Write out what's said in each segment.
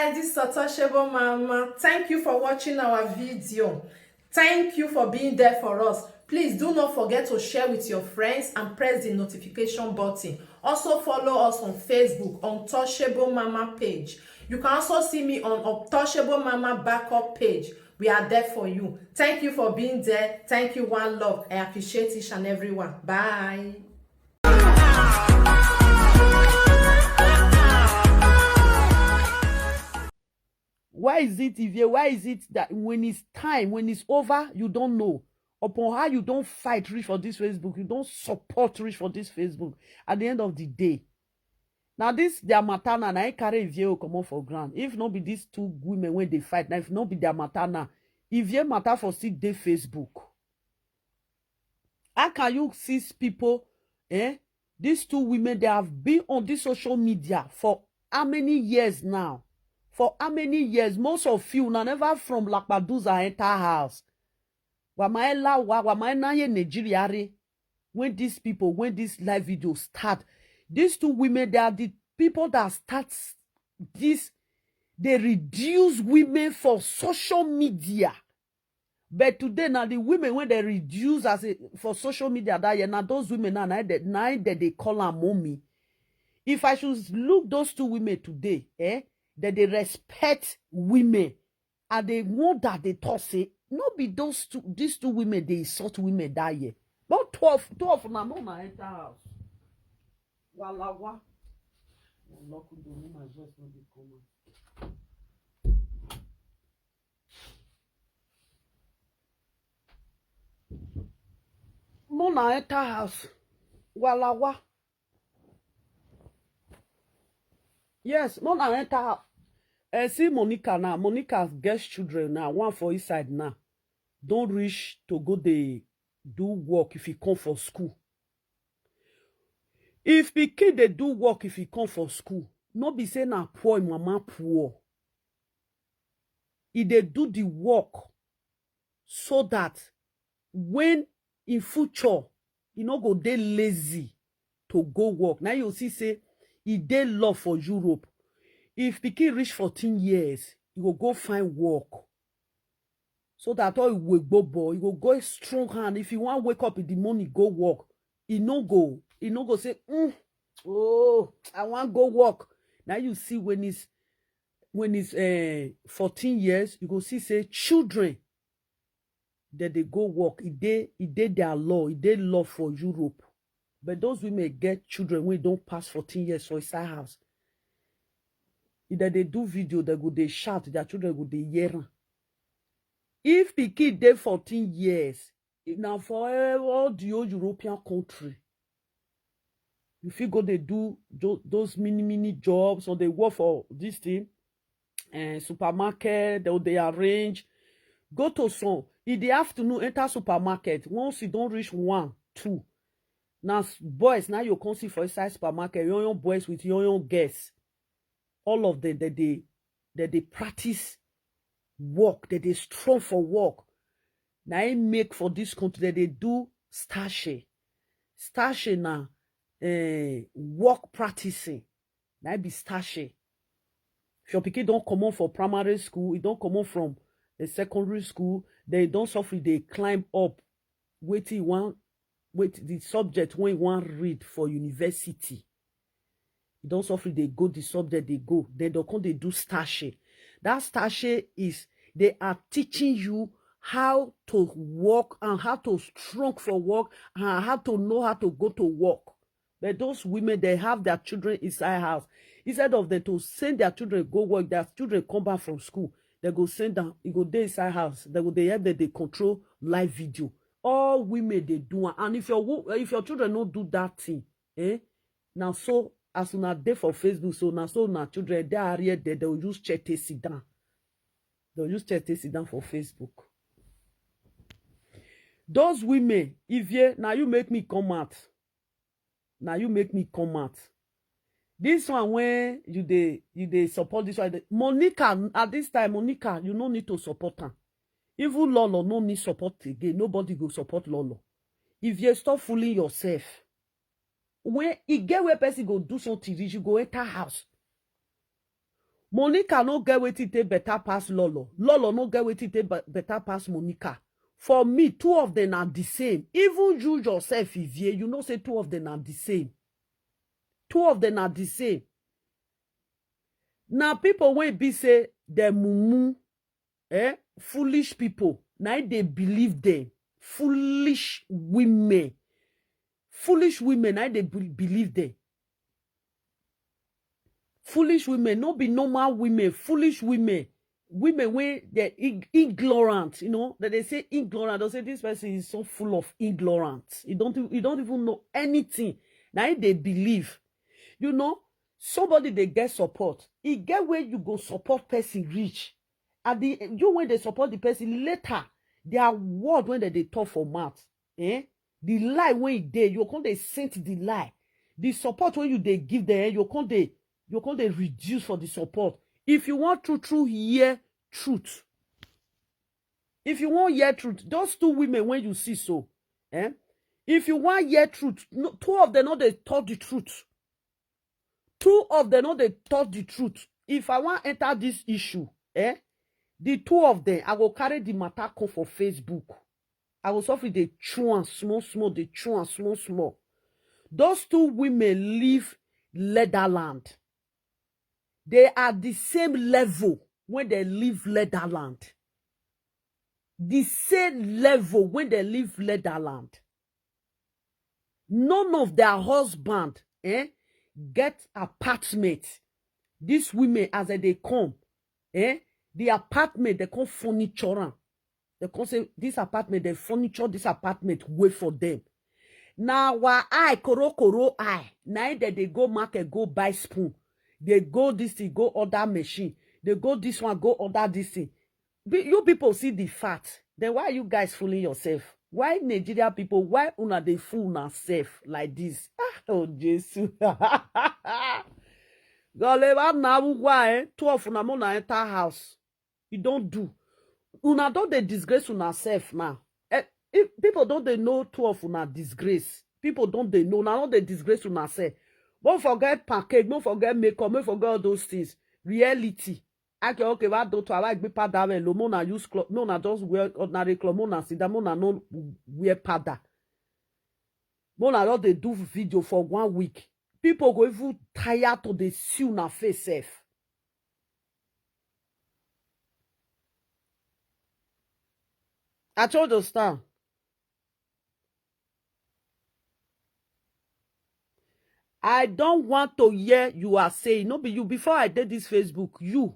guys, this is Untouchable Mama. Thank you for watching our video. Thank you for being there for us. Please do not forget to share with your friends and press the notification button. Also follow us on Facebook, Untouchable Mama page. You can also see me on Untouchable Mama backup page. We are there for you. Thank you for being there. Thank you, one love. I appreciate each and everyone. Bye. Why is it, Ivie? Why is it that when it's time, when it's over, you don't know? Upon how you don't fight rich for this Facebook, you don't support rich for this Facebook. At the end of the day, now this their matana, na I carry Ivie come on for ground. If not be these two women when they fight, now if not be their matana, Ivie matter for still day Facebook. How can you see people? These two women, they have been on this social media for how many years now? For how many years? Most of you na never from Lakpaduza enter house. Nigeria. When these people, when this live video start, these two women, they are the people that start this. They reduce women for social media. But today now the women when they reduce for social media that year, now those women now that they call her mommy. If I should look those two women today, that they respect women and they want that they talk say not be these two women they insult women that year. But 12 na no na enter house. Walawa. My voice no dey come. No na enter house. Walawa. Yes, no na enter house. See Monica now. Monica gets children now. One for his side now. Don't reach to go they do work if he come for school. If the kid they do work if he come for school, not be saying na poor mama poor. If they do the work so that when in future you no go dey lazy to go work. Now you see say he dey love for Europe. If the kid reach 14 years, he will go find work. So that all he will go boy, he will go strong hand. If he want wake up in the morning, go work. He no go say, oh, I want go work. Now you see when he's 14 years, you go see say children that they go work. He did their law. He did law for Europe. But those women get children when don't pass 14 years for inside house. Either they do video, they shout, their children go they hear. If the kid dey 14 years, now for all the old European country, if you go they do those mini jobs or they work for this thing, supermarket, they arrange, go to some in the afternoon, enter supermarket. Once you don't reach 1, 2. Now boys, now you can see for inside supermarket, young boys with young girls. All of them that they practice work, that they strong for work. Now I make for this country that they do stashe. Stashe now work practicing. Now be stashe. If your pikin don't come on for primary school, it don't come on from the secondary school, they don't suffer, they climb up. Wait the subject when you want read for university. Don't suffer, they go the subject, they go. Then they come, they do stashe. That stashe is they are teaching you how to work and how to strong for work and how to know how to go to work. But those women, they have their children inside house. Instead of them to send their children go work, their children come back from school, they go send them, you go there inside house. They have they control live video. All women they do, and if your children don't do that thing, now so. As soon as they for Facebook, so now children, they are here, they will use chat sit down. They'll use chat sit down for Facebook. Those women, Ivie, now you make me come out. Now you make me come out. This one when you support this one. Monica, at this time, Monica, you no need to support her. Even Lolo no need support again. Nobody go support Lolo. Ivie, stop fooling yourself. When you get where person go do something, you go enter house. Monica no get wetin take better pass Lolo. Lolo no get wetin take better pass Monica. For me, two of them are the same. Even you yourself, Ivie, you know say two of them are the same. Two of them are the same. Now people when be say the mumu, foolish people. Now they believe them. Foolish women. Foolish women, now they believe them. Foolish women, no be normal women. Foolish women. Women when they're ignorant, you know, that they say ignorant. They say this person is so full of ignorance. You don't even know anything. Now they believe. You know, somebody they get support. It get where you go support person reach. At the you when they support the person later, their word when they talk for mouth. The lie when it dey, you can't they sent the lie. The support when you they give them, you can't they reduce for the support. If you want to hear truth. If you want hear truth, those two women when you see so, if you want hear truth, no, two of them know they taught the truth. Two of them know they taught the truth. If I want enter this issue, the two of them, I will carry the matter come for Facebook. I will suffer the chew and small, the chew and small. Those two women live Leatherland. They are the same level when they live Leatherland. The same level when they live Leatherland. None of their husband get apartment. These women, as they come, the apartment, they come furniture. They come say, this apartment, they furniture this apartment, wait for them. Now, why I, koro I, now that they go market, go buy spoon. They go this thing, go order machine. They go this one, go order this thing. You people see the fat. Then why are you guys fooling yourself? Why Nigeria people, why una they fool yourself like this? Oh, Jesus. Goleva na why 12 una mo na enter house. You don't do. Una don't they disgrace una self now. If people don't they know 12 una disgrace. People don't they know. Now don't they disgrace una self. Don't forget pancake, don't forget makeup, don't forget all those things. Reality. Okay, what do I like be pada we lo mo na use cloth, no na just wear ordinary cloth, mo na sit down, mo na no wear pada. Mo na just they do video for 1 week. People go even tired to the see una face self. I told you stand. I don't want to hear you are saying, no be you, before I did this Facebook, you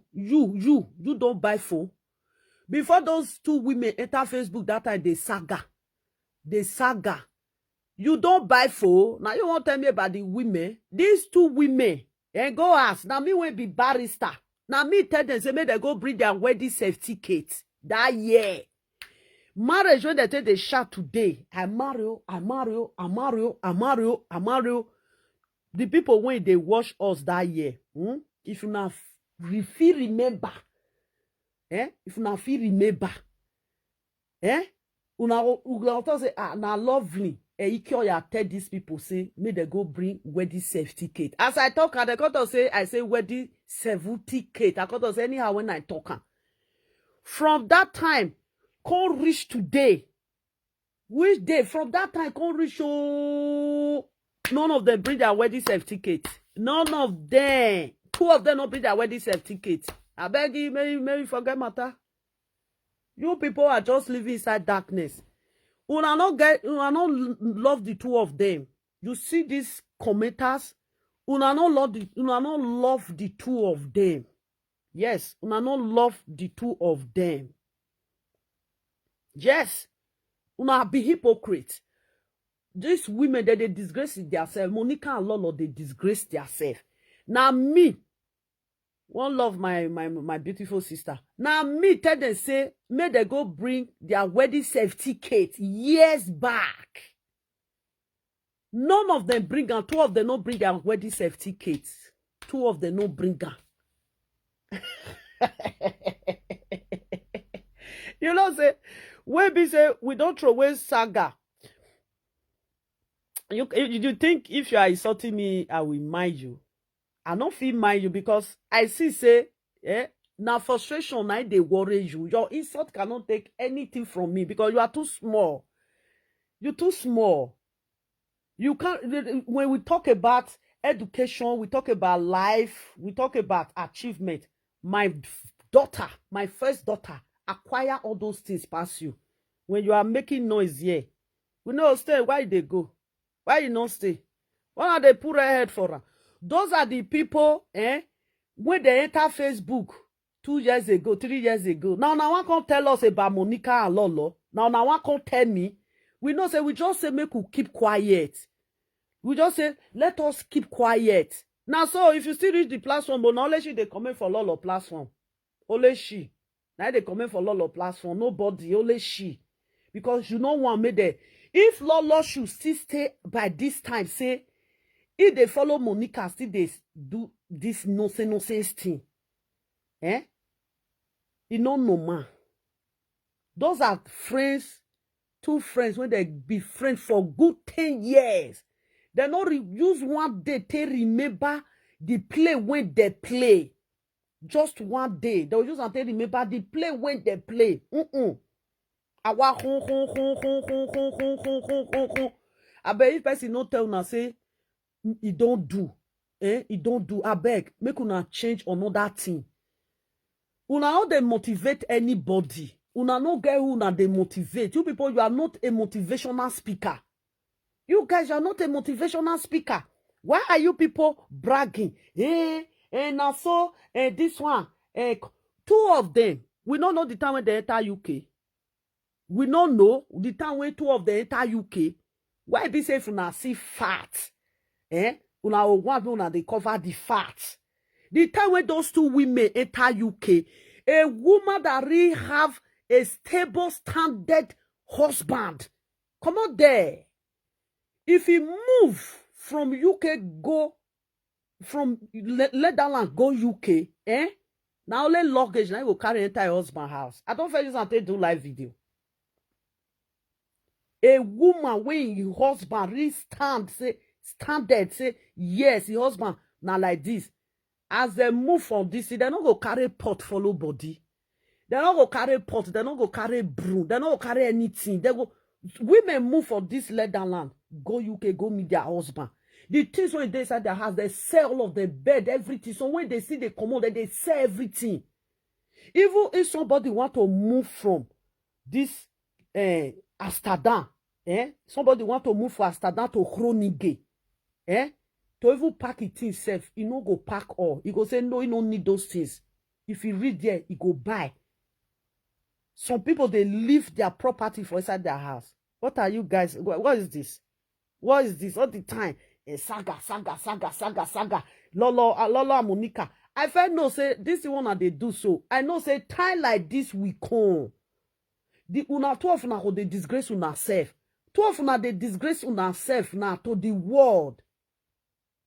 don't buy phone. Before those two women enter Facebook, that time they saga. You don't buy phone. Now you want to tell me about the women. These two women, go ask. Now me will be barrister. Now me tell them, say, may they go bring their wedding certificate that year. Marriage, when they take the shot today, I marry you. The people when they watch us that year, if you not feel remember, if you not feel remember, una say na lovely. I tell these people say, may they go bring wedding certificate. As I talk, I got to say, I say wedding certificate. I got to say anyhow when I talk. From that time, can't reach today. Which day? From that time, can't reach. None of them bring their wedding certificate. None of them. 2 of them don't bring their wedding certificate. I beg you, maybe forget matter. You people are just living inside darkness. Una not love the 2 of them. You see these commenters? Una not love the 2 of them. Yes, una not love the 2 of them. Yes, una be hypocrite. These women that they disgrace themselves, Monica and Lolo, they disgrace themselves. Now me, one love my beautiful sister. Now me tell them say, may they go bring their wedding certificate years back. None of them bring them. 2 of them don't bring their wedding certificates. 2 of them don't bring them. You know, say, when we say we don't throw away saga. You think if you are insulting me, I will mind you? I don't feel mind you because I see say Now frustration now they worry you. Your insult cannot take anything from me because you are too small. You're too small. You can't. When we talk about education, we talk about life, we talk about achievement. My daughter, my first daughter, acquire all those things past you. When you are making noise here, we know stay. Why they go? Why you not stay? Why are they put ahead for her? Those are the people, when they enter Facebook 2 years ago, 3 years ago. Now one can tell us about Monica and Lolo. Now one can tell me. We know say we just say make we keep quiet. We just say let us keep quiet. Now so if you still reach the platform, but only she they comment for Lolo platform. Only she. Now they comment for Lolo platform. Nobody, only she. Because you know one made there. If Lolo should still stay by this time, say if they follow Monica, still they do this nonsense thing. You know no man. Those are friends, two friends when they be friends for good 10 years. They not use one day to remember the play when they play. Just one day. They will use and remember the play when they play. Awa I bet if person no tell una say he don't do. He don't do. I beg. Make una change another thing. Una not they motivate anybody. Una no get who una they motivate. You people, you are not a motivational speaker. You guys are not a motivational speaker. Why are you people bragging? Now so this one, two of them. We don't know the time when they enter UK. We don't know the time when two of them enter UK. Why be safe una see fat? Una one they cover the fat. The time when those two women enter UK, a woman that really have a stable standard husband. Come on there. If he move from UK, go from Netherlands, go UK, now only luggage, now you will carry entire husband house. I don't feel you want to do live video. A woman when your husband really standard, say, yes, your husband, now like this. As they move from this, they don't go carry pot follow body. They don't go carry pot, they don't go carry broom, they don't go carry anything. They go, women move from this Netherlands, go UK, go meet their husband. The things when they inside their house, they sell all of the bed, everything. So when they see the commode, they sell everything. Even if somebody want to move from this Amsterdam, somebody want to move from Amsterdam to Groningen, to even pack it himself, he no go pack all. He go say, no, he don't need those things. If he read there, he go buy. Some people, they leave their property for inside their house. What are you guys? What is this? What is this? All the time? Saga. Lolo and Monica. I felt no say, this is one that they do so. I know say, time like this we come. The una two of una they disgrace una self. Two of una they disgrace una self now to the world.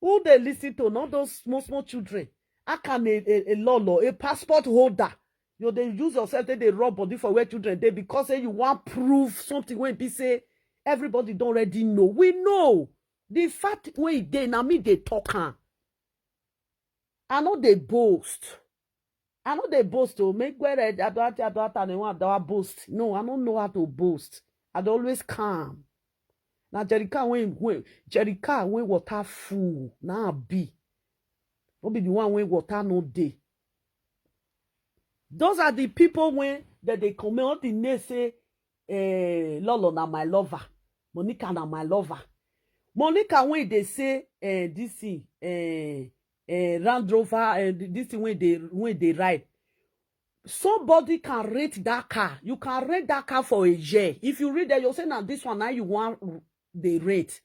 Who they listen to? Not those small children. How can a Lolo, a passport holder, they use yourself, they rub body for where children they because say you want prove something when they say everybody don't already know. We know. The fact when they now me they talk. I know they boast. To make where I don't boast. No, I don't know how to boast. I'd always calm. Now Jerica when water full. Now be. Don't be the one when water no day. Those are the people when they come out in they say, Lolo na my lover. Monica na my lover. Monica when they say this thing, Land Rover, this thing when they ride. Somebody can rent that car. You can rent that car for a year. If you read that, you'll say now this one now you want the rate.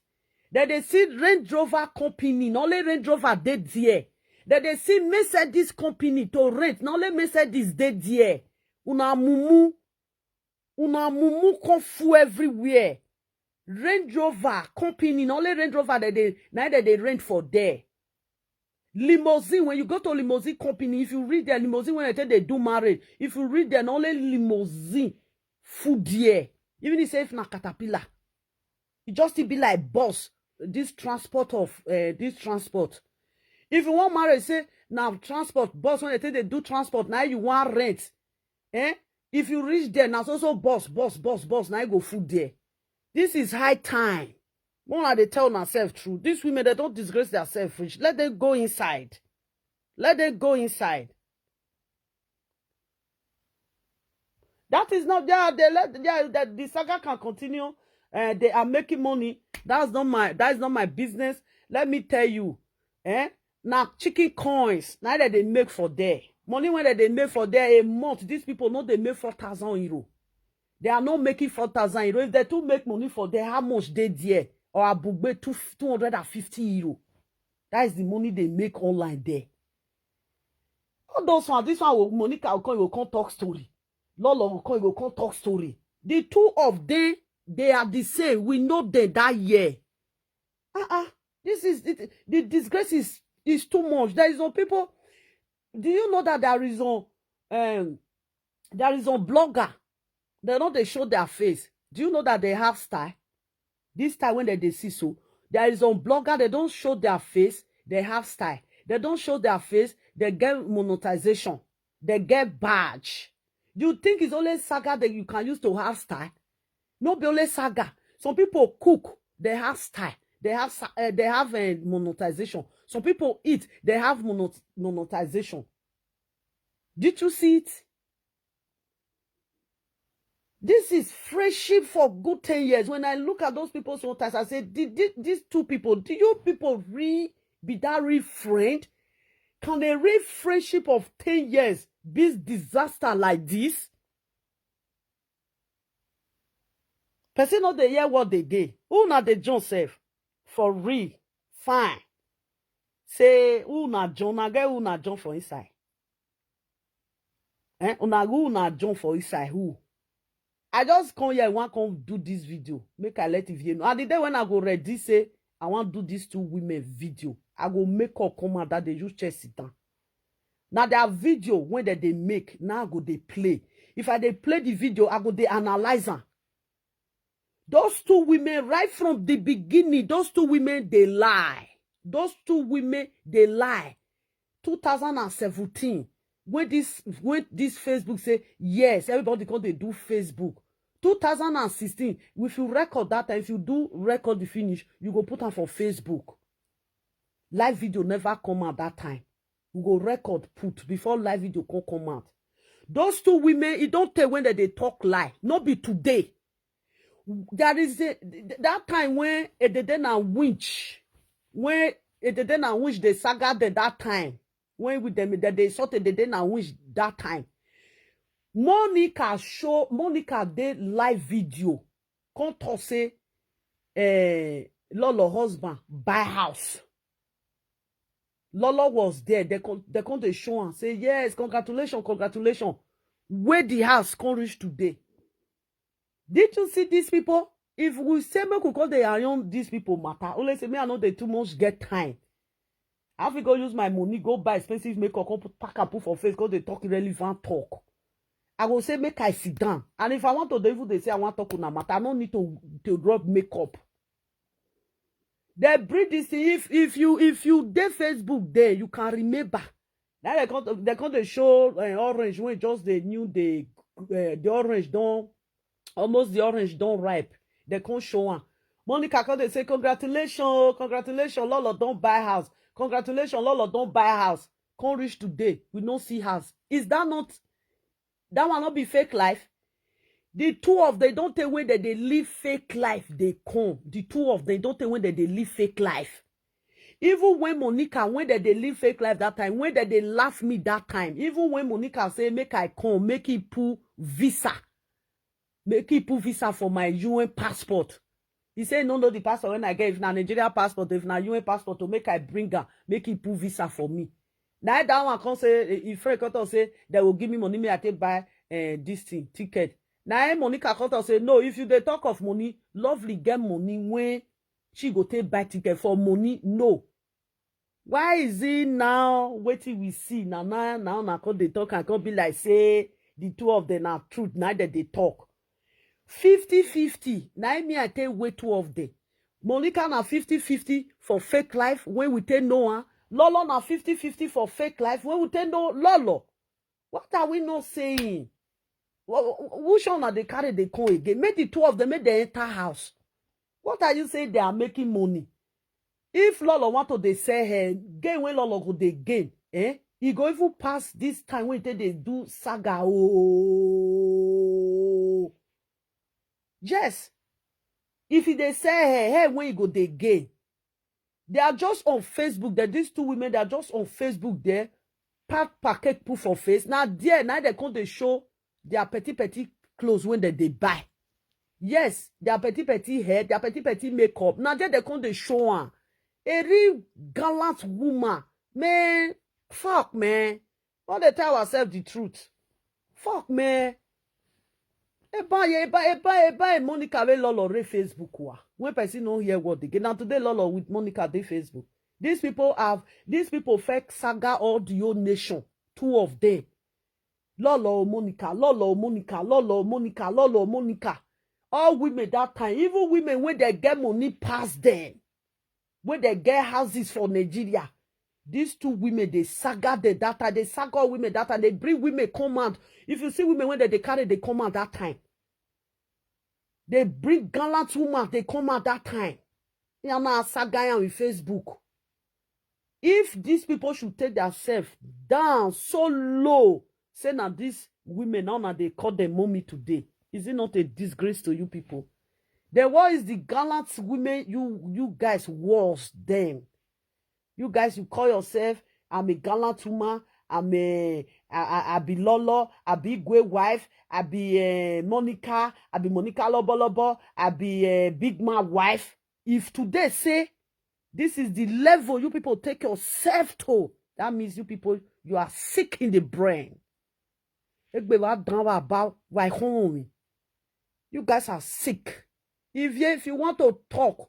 Then they see Range Rover company, not only Range Rover dead there. Then they see Mercedes company to rent, not only Mercedes dead there. Una mumu confu everywhere. Range Rover company, not only Range Rover that they rent for there. Limousine, when you go to limousine company, if you read their limousine, when I tell they do marriage, if you read their only limousine food there, even if it's na caterpillar, it just to be like boss, this transport. If you want marriage, say now transport, boss when they do transport, now you want rent. Eh? If you reach there, now also boss, now you go food there. This is high time. One they tell themselves true. These women, they don't disgrace themselves rich. Let them go inside. Let them go inside. That is not the saga can continue. They are making money. That is not my business. Let me tell you. Now chicken coins. Now that they make for there. Money when they make for there a month. These people know they make 4,000 euros. They are not making 4,000 euros. If they do make money for there, how much they there? Or a book 250 euros. That is the money they make online there. All those ones, this one Monica will come talk story. Lolo will come talk story. The two of them, they are the same. We know them that year. This is the disgrace is too much. There is no people. Do you know that there is a blogger? They know they show their face. Do you know that they have style? This style when they see so. There is a blogger, they don't show their face, they have style. They don't show their face, they get monetization. They get badge. Do you think it's only saga that you can use to have style? No, be only saga. Some people cook, they have style. They have monetization. Some people eat, they have monetization. Did you see it? This is friendship for good 10 years. When I look at those people sometimes, I say, these two people, do you people really be that real friend? Can a real friendship of 10 years be disaster like this? Person not they hear what they did. Who not the John self? For real. Fine. Say, who not John? I get who not John for inside. Who not John for inside? Who? I just come here and want to do this video. Make I let Ivie know. And the day when I go ready, say, I want to do these two women video. I go make up comment that they use chest sit down. Now their video, when they make, now I go they play. If I they play the video, I go they analyze them. Those two women, right from the beginning, those two women, they lie. Those two women, they lie. 2017. When this Facebook say, yes, everybody can they do Facebook. 2016, if you record that time, if you do record the finish, you go put on for Facebook. Live video never come out that time. You go record put before live video can come out. Those two women, it don't tell when they talk lie. Not be today. There is that time when they didn't winch. When they didn't winch the saga that time. When with them that they sorted they didn't wish that time. Monica did live video. Can't say Lolo husband buy house. Lolo was there. They come to show and say, yes, congratulations. Where the house can reach today. Did you see these people? If we say me could call the iron these people matter. Only say me I know they too much get time. I have go use my money, go buy expensive makeup, come pack and put for face, because they talk irrelevant talk. I go say, make I sit down. And if I want to do they say I want to talk on a matter, I don't need to drop makeup. They bring this if you dey Facebook there, you can remember. Now they come to show orange when just they knew the orange don't almost the orange don't ripe. They can't show one. Monica come they say congratulations, Lolo don't buy house. Congratulations, Lolo don't buy a house. Can't reach today. We don't see house. Is that not? That will not be fake life. The two of them don't tell when that they live fake life. They come. The two of them don't tell when that they live fake life. Even when Monica, when that they live fake life that time, when that they laugh me that time, even when Monica say make I come, make it pull visa, for my UN passport. He said, no, the passport when I get, if na Nigeria passport, if na UN passport, to make I bring her, make it put visa for me. Now that one can say, if Frank Cotton say, they will give me money, me I take buy this thing, ticket. Now Monica Cotton say, no, if you they talk of money, lovely get money when she go take buy ticket for money, no. Why is it now, waiting we see, now they talk and can be like, say, the two of them are truth, now that they talk. 50-50. Now me I take way two of them. Monica na 50-50 for fake life when we take Noah. Lolo na 50-50 for fake life. When we tell no Lolo, what are we not saying? Which one are they carry the coin again? Make the two of them make the entire house. What are you saying? They are making money. If Lolo want to they sell her gain when Lolo go they gain, he go even pass this time when they do saga. Oh, yes. If they sell her when you go they gain, they are just on Facebook. That these two women, they are just on Facebook there. Packet proof for face. Now there, now they come they show their petit clothes when they buy. Yes, their petit hair, their petit makeup. Now there they come they show her. A real gallant woman. Man, fuck, man. Why they tell ourselves the truth? Fuck, man. Eba, Monica with Lolo re Facebook wa. When person don't hear what they get. Now today Lolo with Monica they Facebook. These people fake saga all the whole nation. Two of them. Lolo Monica. All women that time, even women when they get money past them. When they get houses for Nigeria, these two women, they saga the data, they saga women data, they bring women command. If you see women when they carry the command that time, they bring gallant women, they come at that time. They are now saga with Facebook. If these people should take themselves down so low, say now these women, now they call them mommy today. Is it not a disgrace to you people? Then what is the gallant women you guys was them? You guys, you call yourself, I'm a gallant woman, I be Lolo, I be Gwe wife, I be Monica, I be Monica Lobo, I be Big Man wife. If today say, this is the level you people take yourself to, that means you people, you are sick in the brain. About why home. You guys are sick. If you want to talk,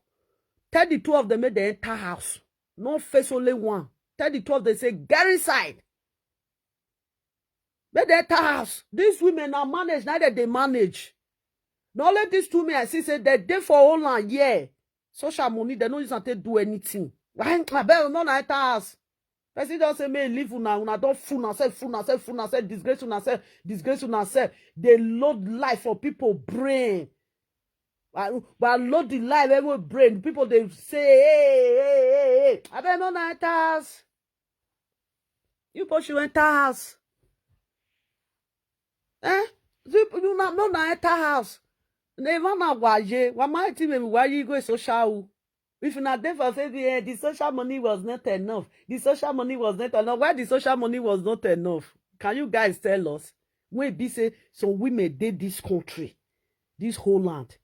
tell the two of them make the entire house. No face only one. Tell the two of them say, get inside. Make the entire house. These women are managed, neither they manage. Not only these two men, I see say that they for all land, yeah. Social money, they don't use to do anything. Why? I bet no na entire house. Person don't say me leave una don't fool yourself, disgrace yourself. They load life for people brain. But load the life every brain. People they say, hey. I bet no na enters. You push you enter house. You not no na enter house. Never na waje. Why my team why you go social? If you not there for say the social money was not enough. The social money was not enough. Why the social money was not enough? Can you guys tell us? When be say some women did this country, this whole land.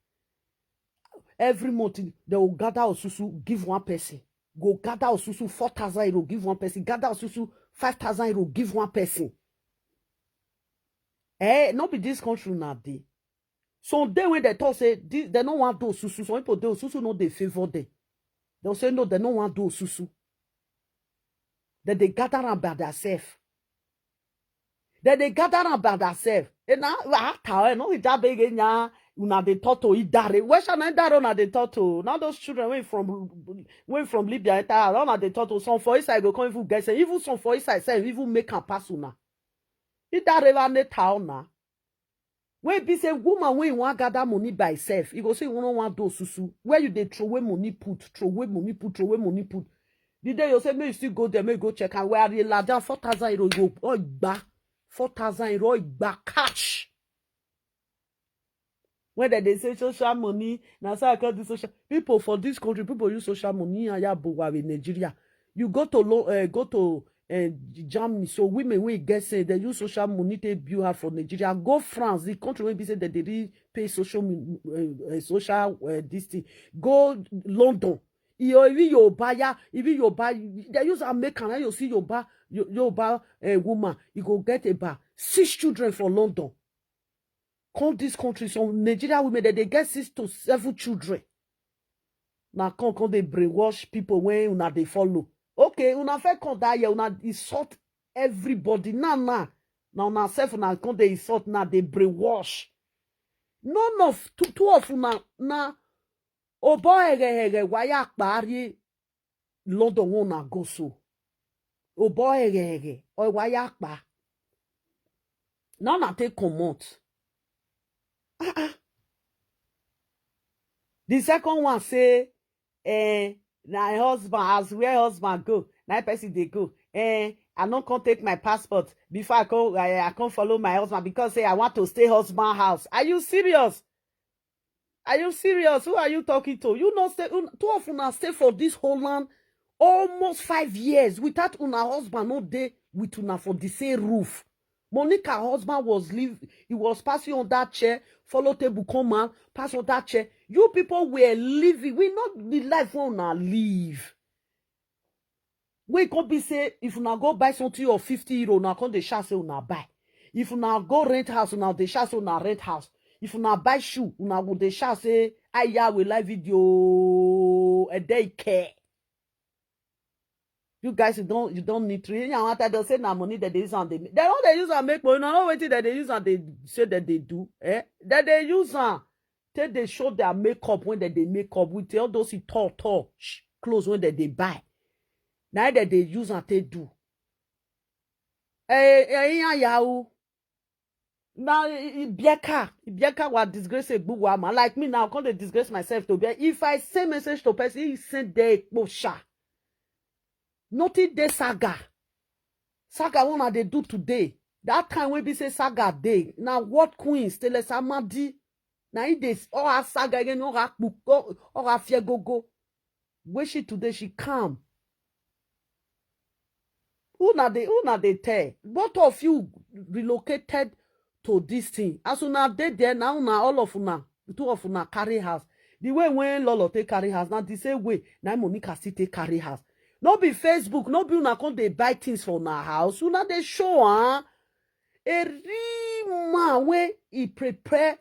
Every month they will gather osusu, give one person. Go gather osusu 4,000 euro, give one person. Gather osusu 5,000 euro, give one person. Not be this country now day. So then when they talk say they don't want to do osusu, some people do osusu no they favor them. They'll say no, they don't want to do osusu. That they gather around by themselves. And now no it that big nya una de toto idare. Where shall I dare on the toto? Now those children went from Libya enter on the toto. Some for inside go come even get say even some for inside say even make a pass una. Idare va ne town na. When be say woman when you want gather money by itself, you go say you don't want do susu. Where you they throw away money put. The day you say may you still go there, may you go check and where you la down 4,000 euro you go back 4,000 euro back cash. When they say social money, now say I call the social people for this country, people use social money and ya in Nigeria. You go to Germany, so women will get say they use social money to build her for Nigeria. Go France, the country will be say that they really pay social this thing. Go London. If you buy, they use American, and you see you buy a woman, you go get about 6 children for London. Come this country, some Nigeria women that they get 6 to 7 children. Now come they brainwash people when una they follow. Okay, una fait come that year, una insult everybody. Now una self una come they insult now they brainwash. None of two of una na obo why akpari London una go so. O boy or wayakba. Now na take comot. The second one say, na husband, as where husband go, na person they go. I not come take my passport before I can't follow my husband because say I want to stay husband house. Are you serious? Are you serious? Who are you talking to? You know, stay, two of una stay for this whole land almost 5 years without una husband no day with una for the same roof. Monica husband was he was passing on that chair, follow table come on, pass on that chair. You people were living. We not the life we una live. We could be say if una go buy something of 50 euro, now come the shop say una buy. If una go rent house, now the shop say una rent house. If una buy shoe, una go the shop say aya we live video a day care. You guys, you don't need to. You know what they say now money that they use and they don't they use and make money. No waiting that they use and they say that they do. That they use and take they show their makeup when they make up with all those tall clothes when they buy. Now that they use and they do. Yahu. Now Bieka was disgrace a good woman. Like me now, I can't disgrace myself to be. If I say message to person, he send the posha. Nothing the saga. Saga one they do today. That time when we say saga day. Now what queen still samadi. Now it is all her saga again, all her book, all her fear go. Where she today she calm. Who na they tell? Both of you relocated to this thing. As una they there now, all of una, two of una carry house. The way when Lolo take carry house, now the same way now Monica still take carry house. No be Facebook, no be una come dey buy things for una house. Una dey show a real man wey he prepare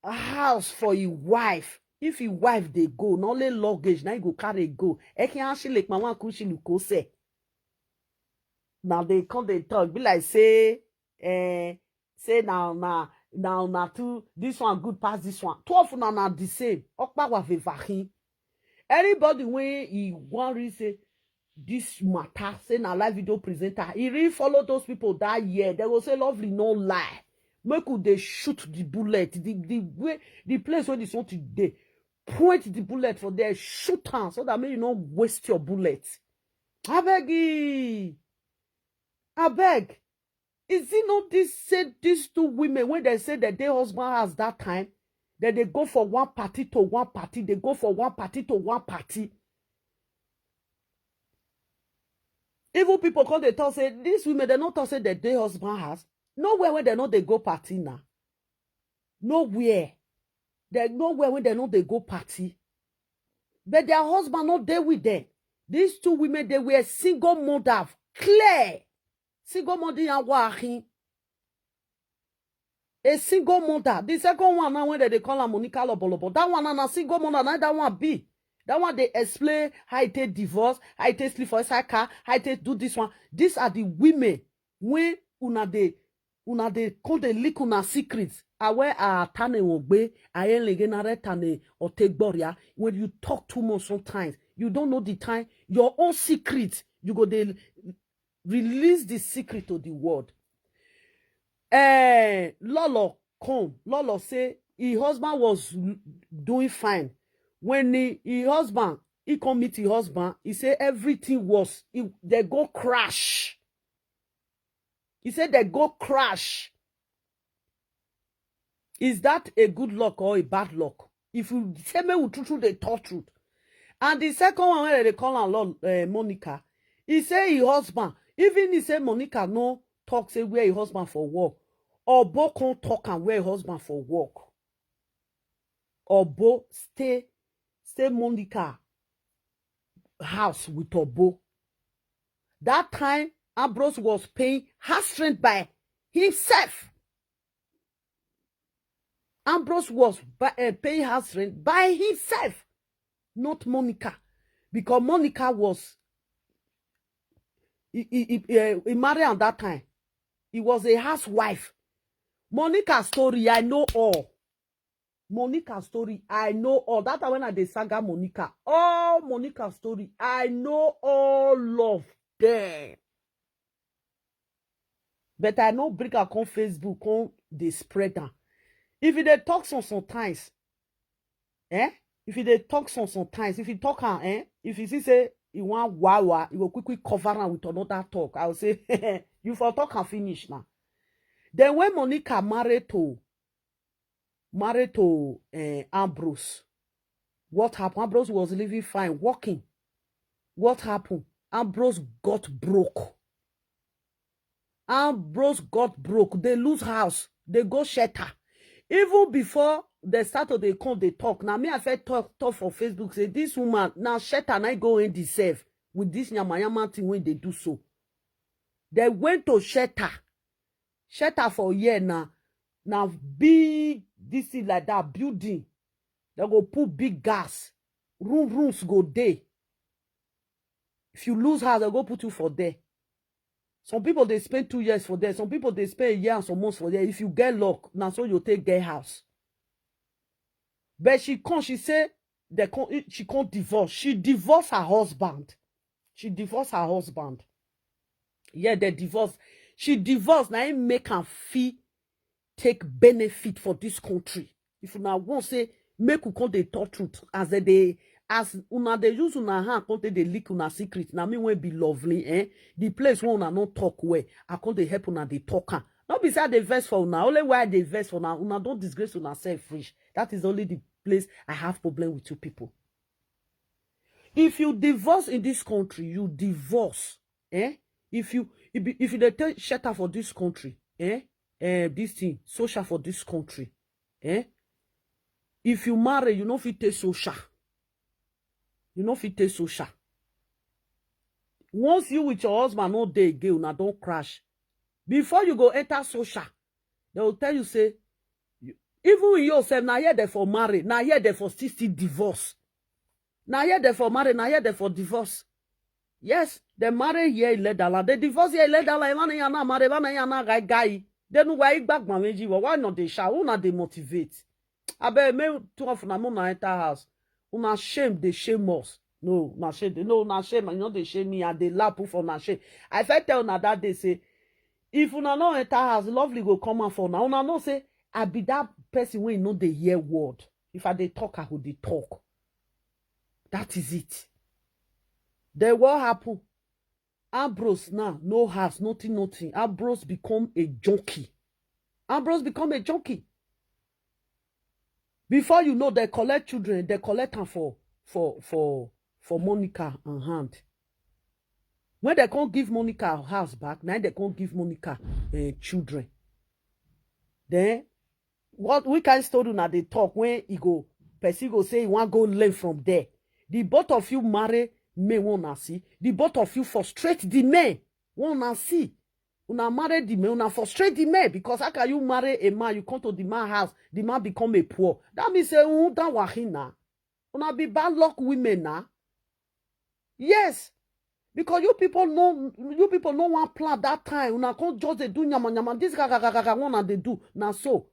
a house for his wife. If his wife dey go, not only luggage, now he go carry go. Eki anshi like my one kushi luko say. Now they come they talk, be like say now two this one good pass this one. 12 una na the same. Okpa wa vevahin. Anybody when he want to say this matter, say na live video presenter, he really follow those people that year. They will say lovely, no lie. Make could they shoot the bullet, the way the place where this one today, point the bullet for there, shoot her so that may you not waste your bullets. I beg. Is it not these two women when they say that their husband has that time, that they go for one party to one party, they go for one party to one party. Even people come they talk say these women they not talk say that their husband has nowhere when they know they go party now. Nowhere. They nowhere when they know they go party. But their husband not there with them. These two women they were single mother, clear. Single mother and wahin. A single mother. The second one now when they call her Monica Lobolobo. That one and a single mother, now that one be. That one they explain how it take divorce, how it take sleep for a car, how it take do this one. These are the women when una de call the leak una secrets. Awe a tane wogbe, ayen legenare tane or take boria. When you talk too much sometimes, you don't know the time. Your own secret, you go they release the secret to the world. Lolo come. Lolo say his husband was doing fine. When his husband, he come meet his husband, he say everything was, they go crash. He said they go crash. Is that a good luck or a bad luck? If you say me with truth, they talk truth. And the second one where they call her Monica, he say his husband, even he say Monica no talk say where his husband for work. Or both can't talk and where his husband for work. Or both stay Monica house with Obo. That time, Ambrose was paying house rent by himself. Ambrose was paying house rent by himself, not Monica. Because Monica was, he married at that time. He was a housewife. Monica's story, I know all. Monica's story, I know all. That time when I did saga Monica, all Monica's story, I know all of them. But I no bring her on Facebook, on the spreader. If they talk sometimes, eh? If they talk sometimes, if you talk her, if you see say you want wawa, you will quickly cover her with another talk. I will say, you for talk and finish now. Then when Monica married to Ambrose, what happened? Ambrose was living fine, working. What happened? Ambrose got broke. Ambrose got broke. They lose house. They go shelter. Even before they start to they come, they talk. Now me I felt talk for Facebook. Say this woman now shelter now go in deserve with this yamayama thing when they do so. They went to shelter. Shelter for a year now. Now big this thing like that building. They go put big gas. Rooms go there. If you lose house, they go put you for there. Some people they spend 2 years for there. Some people they spend a year and some months for there. If you get luck, now so you take get house. But she say she can't divorce. She divorced her husband. She divorced her husband. Yeah, they divorced. She divorced. Now it make her fee take benefit for this country. If you now want say make you come they talk truth as they as una they use una hand come they leak una secret. Now me when be lovely, the place where una not talk where I come they help una they talk. Not beside the verse for una. Only why they verse for una. Una don't disgrace una self-rich. That is only the place I have problem with you people. If you divorce in this country, you divorce. If you they take shelter for this country, this thing, social for this country, if you marry, you know fit take social. You know fit take social. Once you with your husband no day again, una don't crash. Before you go enter social, they will tell you say, even with yourself, now here they for marry, now here they for still divorce. Now here they for marry, now here they for divorce. Yes, they marry here illegal. They divorce here illegal. Yana marry, yana guy. Then why back mamaji? Why not they shout? Why not they motivate? I bet me too often I'm on enter house. Una shame, they shame us. No, not shame. No, not shame. You know they shame me and they laugh for na shame. I felt tell una that they say, if una no enter house, lovely go come out for now. Una no say, I be that person when you know they hear word. If I they talk, I would they talk. That is it. Then what happen? Ambrose now, no house, nothing. Ambrose become a junkie. Ambrose become a junkie. Before you know, they collect children, they collect them for Monica on hand. When they can't give Monica her house back, now they can't give Monica children. Then what we can story now they talk when he go, person go say he want go learn from there. The both of you marry men wanna see. The both of you frustrate the men wanna see. Una marry the man, una frustrate the man because how can you marry a man? You come to the man house, the man become a poor. That means say that wahina. Una be bad luck women now. Yes, because you people know one plan that time. Una can't just they do nyama. This gaga one they do now. So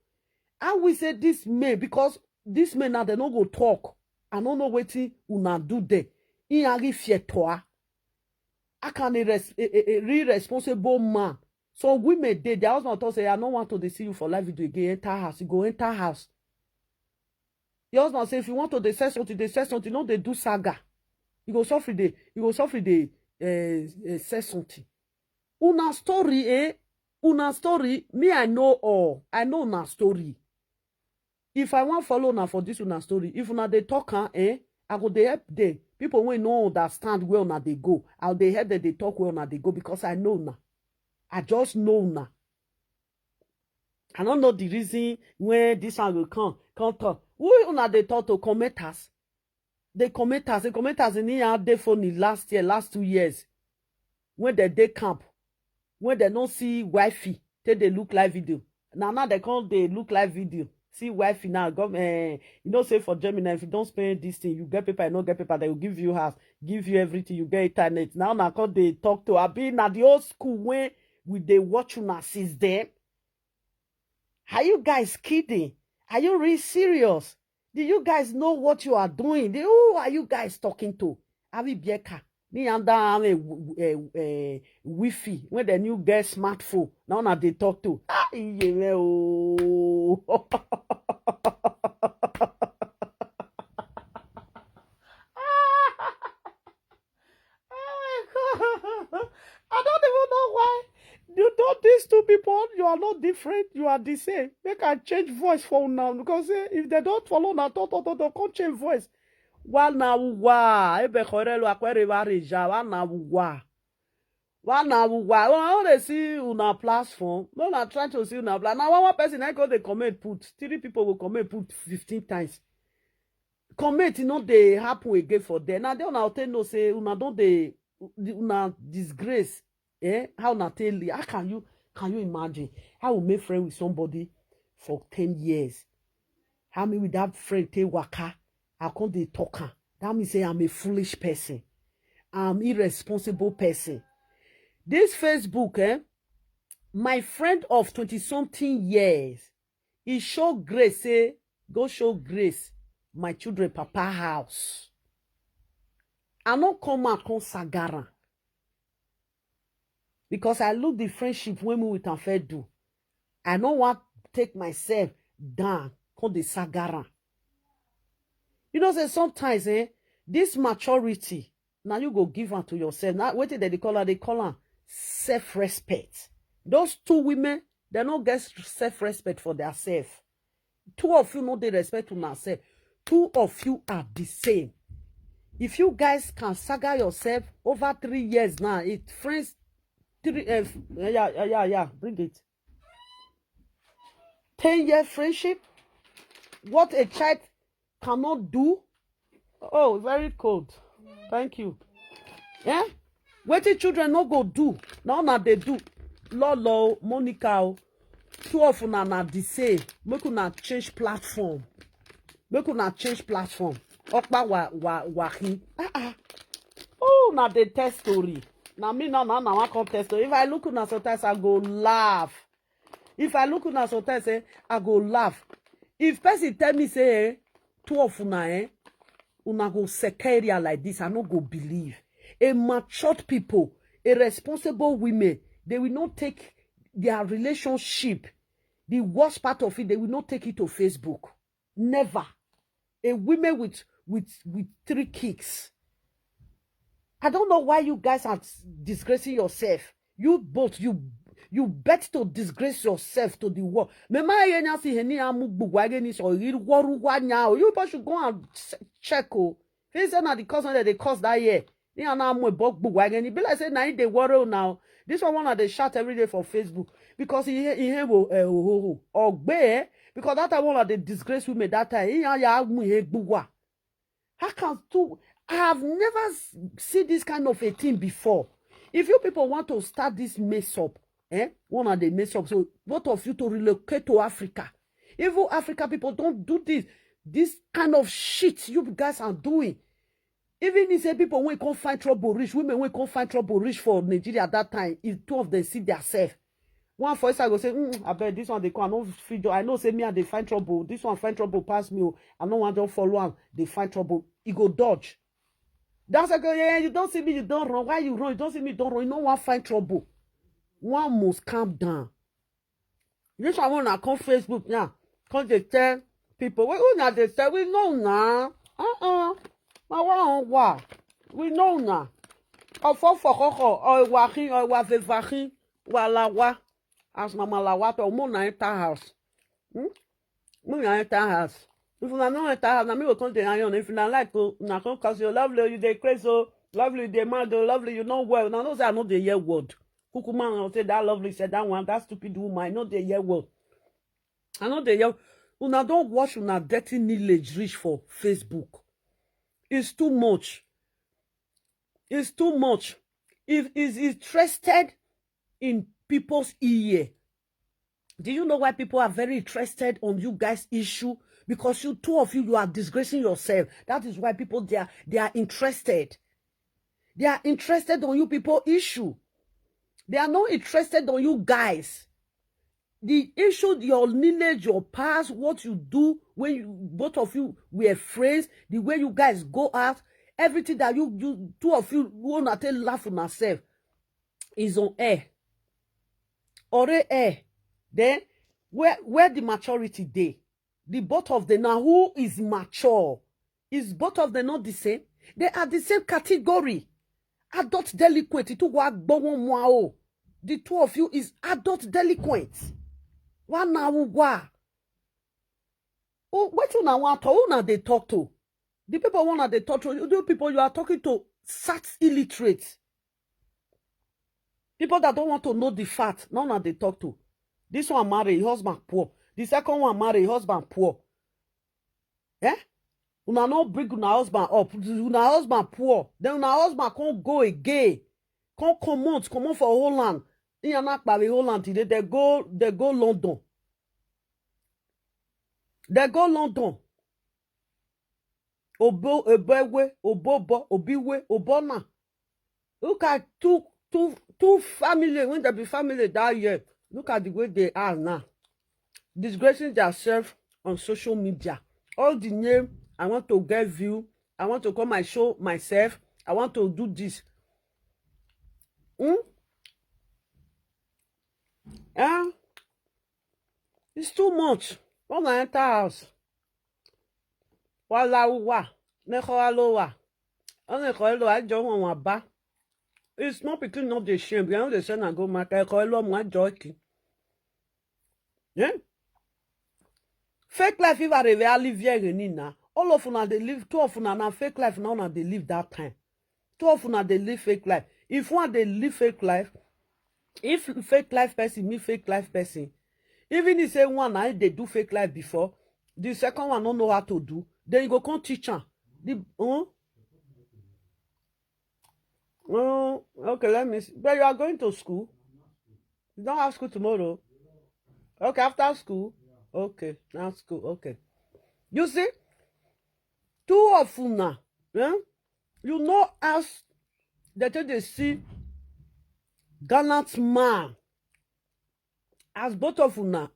I will say this man because this man now they no go talk. I don't know wetin una do there. In arrive fier-toi. I can a real responsible man. So women they their husband thought say I don't want to see you for live video again. Enter house, you go enter house. Your husband say if you want to they say something, no they do saga. You go suffer the say something. Una story, me I know all. I know una story. If I want follow now for this una story, if una they talk, I go they help them. People when no understand where una they go. I'll they help them they talk where una they go because I know now. I just know now. I don't know the reason when this one will come talk. Who una they talk to commenters? The commenters in here they funny last 2 years. When they camp, when they don't see wifey, they look like video. Now they come they look like video. See wifey now, you know, say for Germany, if you don't spend this thing, you get paper, you don't get paper, they will give you house, give you everything, you get internet. Now come they talk to, I be now the old school when they watch you now since then. Are you guys kidding? Are you really serious? Do you guys know what you are doing? Who are you guys talking to? Ivie Bieka. Me and that Wi-Fi when the new get smartphone. Now na they talk to. Ah, yeah, oh. Oh my God. I don't even know why. You know these two people, you are not different, you are the same. Make I change voice for now because if they don't follow na they can't change voice. Wana wa ebe korelo akwere varija wana wa. Wana wa. I want to see una platform. No, na trying to see una platform. Now one person I go the comment put 3 people will comment put 15 times. Comment you know they happen again for them. Now they una tell no say una don't they una disgrace. How na tell you? How can you imagine? How will make friend with somebody for 10 years? How me with that friend take waka? I can't they talk. That means say I'm a foolish person. I'm irresponsible person. This Facebook, my friend of 20-something years, he show grace, say, go show grace, my children, papa house. I don't come out con sagara. Because I look the friendship when we can fair do. I don't want to take myself down con the sagara. You know, say sometimes, this maturity, now you go give her to yourself. Now, what did they call her? They call her self-respect. Those 2 women, they don't get self-respect for themselves. 2 of you know they respect to yourself. 2 of you are the same. If you guys can saga yourself over 3 years now, it friends 3 yeah, bring it. 10-year friendship. What a child cannot do. Oh, very cold. Thank you. Yeah? Wetin children no go do. Now they do. Lolo, Monica, 2 of una na the same. Make una change platform. Okpa wahi. Oh, na the test story. Now me now I come test story. If I look una sometimes I go laugh. I go laugh. If person tell me say 2 of una una go secure like this, I no go believe. A matured people, a responsible women, they will not take their relationship, the worst part of it, they will not take it to Facebook. Never. A woman with 3 kicks. I don't know why you guys are disgracing yourself. You both, you bet to disgrace yourself to the world. You both should go and check. He said that the cousin that they caused that year. Be like say now they worry now. This one they shout every day for Facebook because he or bear because that time one they disgrace women that time. How can two? I have never seen this kind of a thing before. If you people want to start this mess up, one of the mess up, so both of you to relocate to Africa. Even Africa people don't do this kind of shit you guys are doing. Even if say people when can't find trouble rich, women when can't find trouble rich for Nigeria at that time, if 2 of them see themselves. One voice I go say, I bet this one they come, I know feed. I know say me and they find trouble. This one find trouble pass me. I know one don't follow on, they find trouble. He go dodge. That's like, yeah, you don't see me, you don't run. Why you run? You don't see me, you don't run. You know one find trouble. One must calm down. This one when I come Facebook now, come they tell people, we not they tell we know now. We know now. As mama la wa pe mo na enter house. Mo na enter house. If una no enter house, na me go come dey iron. If una like to, una come cause you lovely, you dey crazy, lovely, dey mad, lovely, you know well. Now no say I no dey hear word. Kukuma will say that lovely said that one, that stupid woman. I know dey hear word. I know dey hear. Una don't watch una dirty knowledge reach for Facebook. It's too much. It's too much. If is interested in people's ear. Do you know why people are very interested on you guys' issue? Because you 2 of you, you are disgracing yourself. That is why people they are interested. They are interested on you people issue. They are not interested on you guys. The issue, your lineage, your past, what you do when you, both of you were friends, the way you guys go out, everything that you two of you wanna take laugh on yourself is on air. Or air. Then where the maturity day? The both of them now, who is mature? Is both of them not the same? They are the same category. Adult delinquent. The two of you is adult delinquent. One now what? Oh, what you now want to? Who now they talk to? The people wanna they talk to. The people you are talking to, sat illiterate. People that don't want to know the fact, none of they talk to. This one marry, husband poor. The second one marry, husband poor. Eh? Una no bring una husband up. Una husband poor. Then una husband can't go again. Can't come on for Holland. In not by Holland today. They go London. They go London. Obo ebewe, obobo, obiwe, obona. Look at two family, when they be family that year. Look at the way they are now. Disgracing themselves on social media. All the name, I want to get view. I want to come and show myself. I want to do this. It's too much. When I enter house. Wala Nehoaloa. I don't want to. It's not because not the shame. You know the son and go market. My jockey. Yeah. Fake life if I really live all of una they live, two of una fake life now na they live that time. Two of una they live fake life. If one they live fake life, if fake life person me fake life person, even if say one I they do fake life before, the second one don't know how to do, then you go come teach her. Okay, let me see. But you are going to school. You don't have school tomorrow. Okay, after school. Okay, now school. Okay. You see, two of una, yeah? You know as they see gallant man as both of una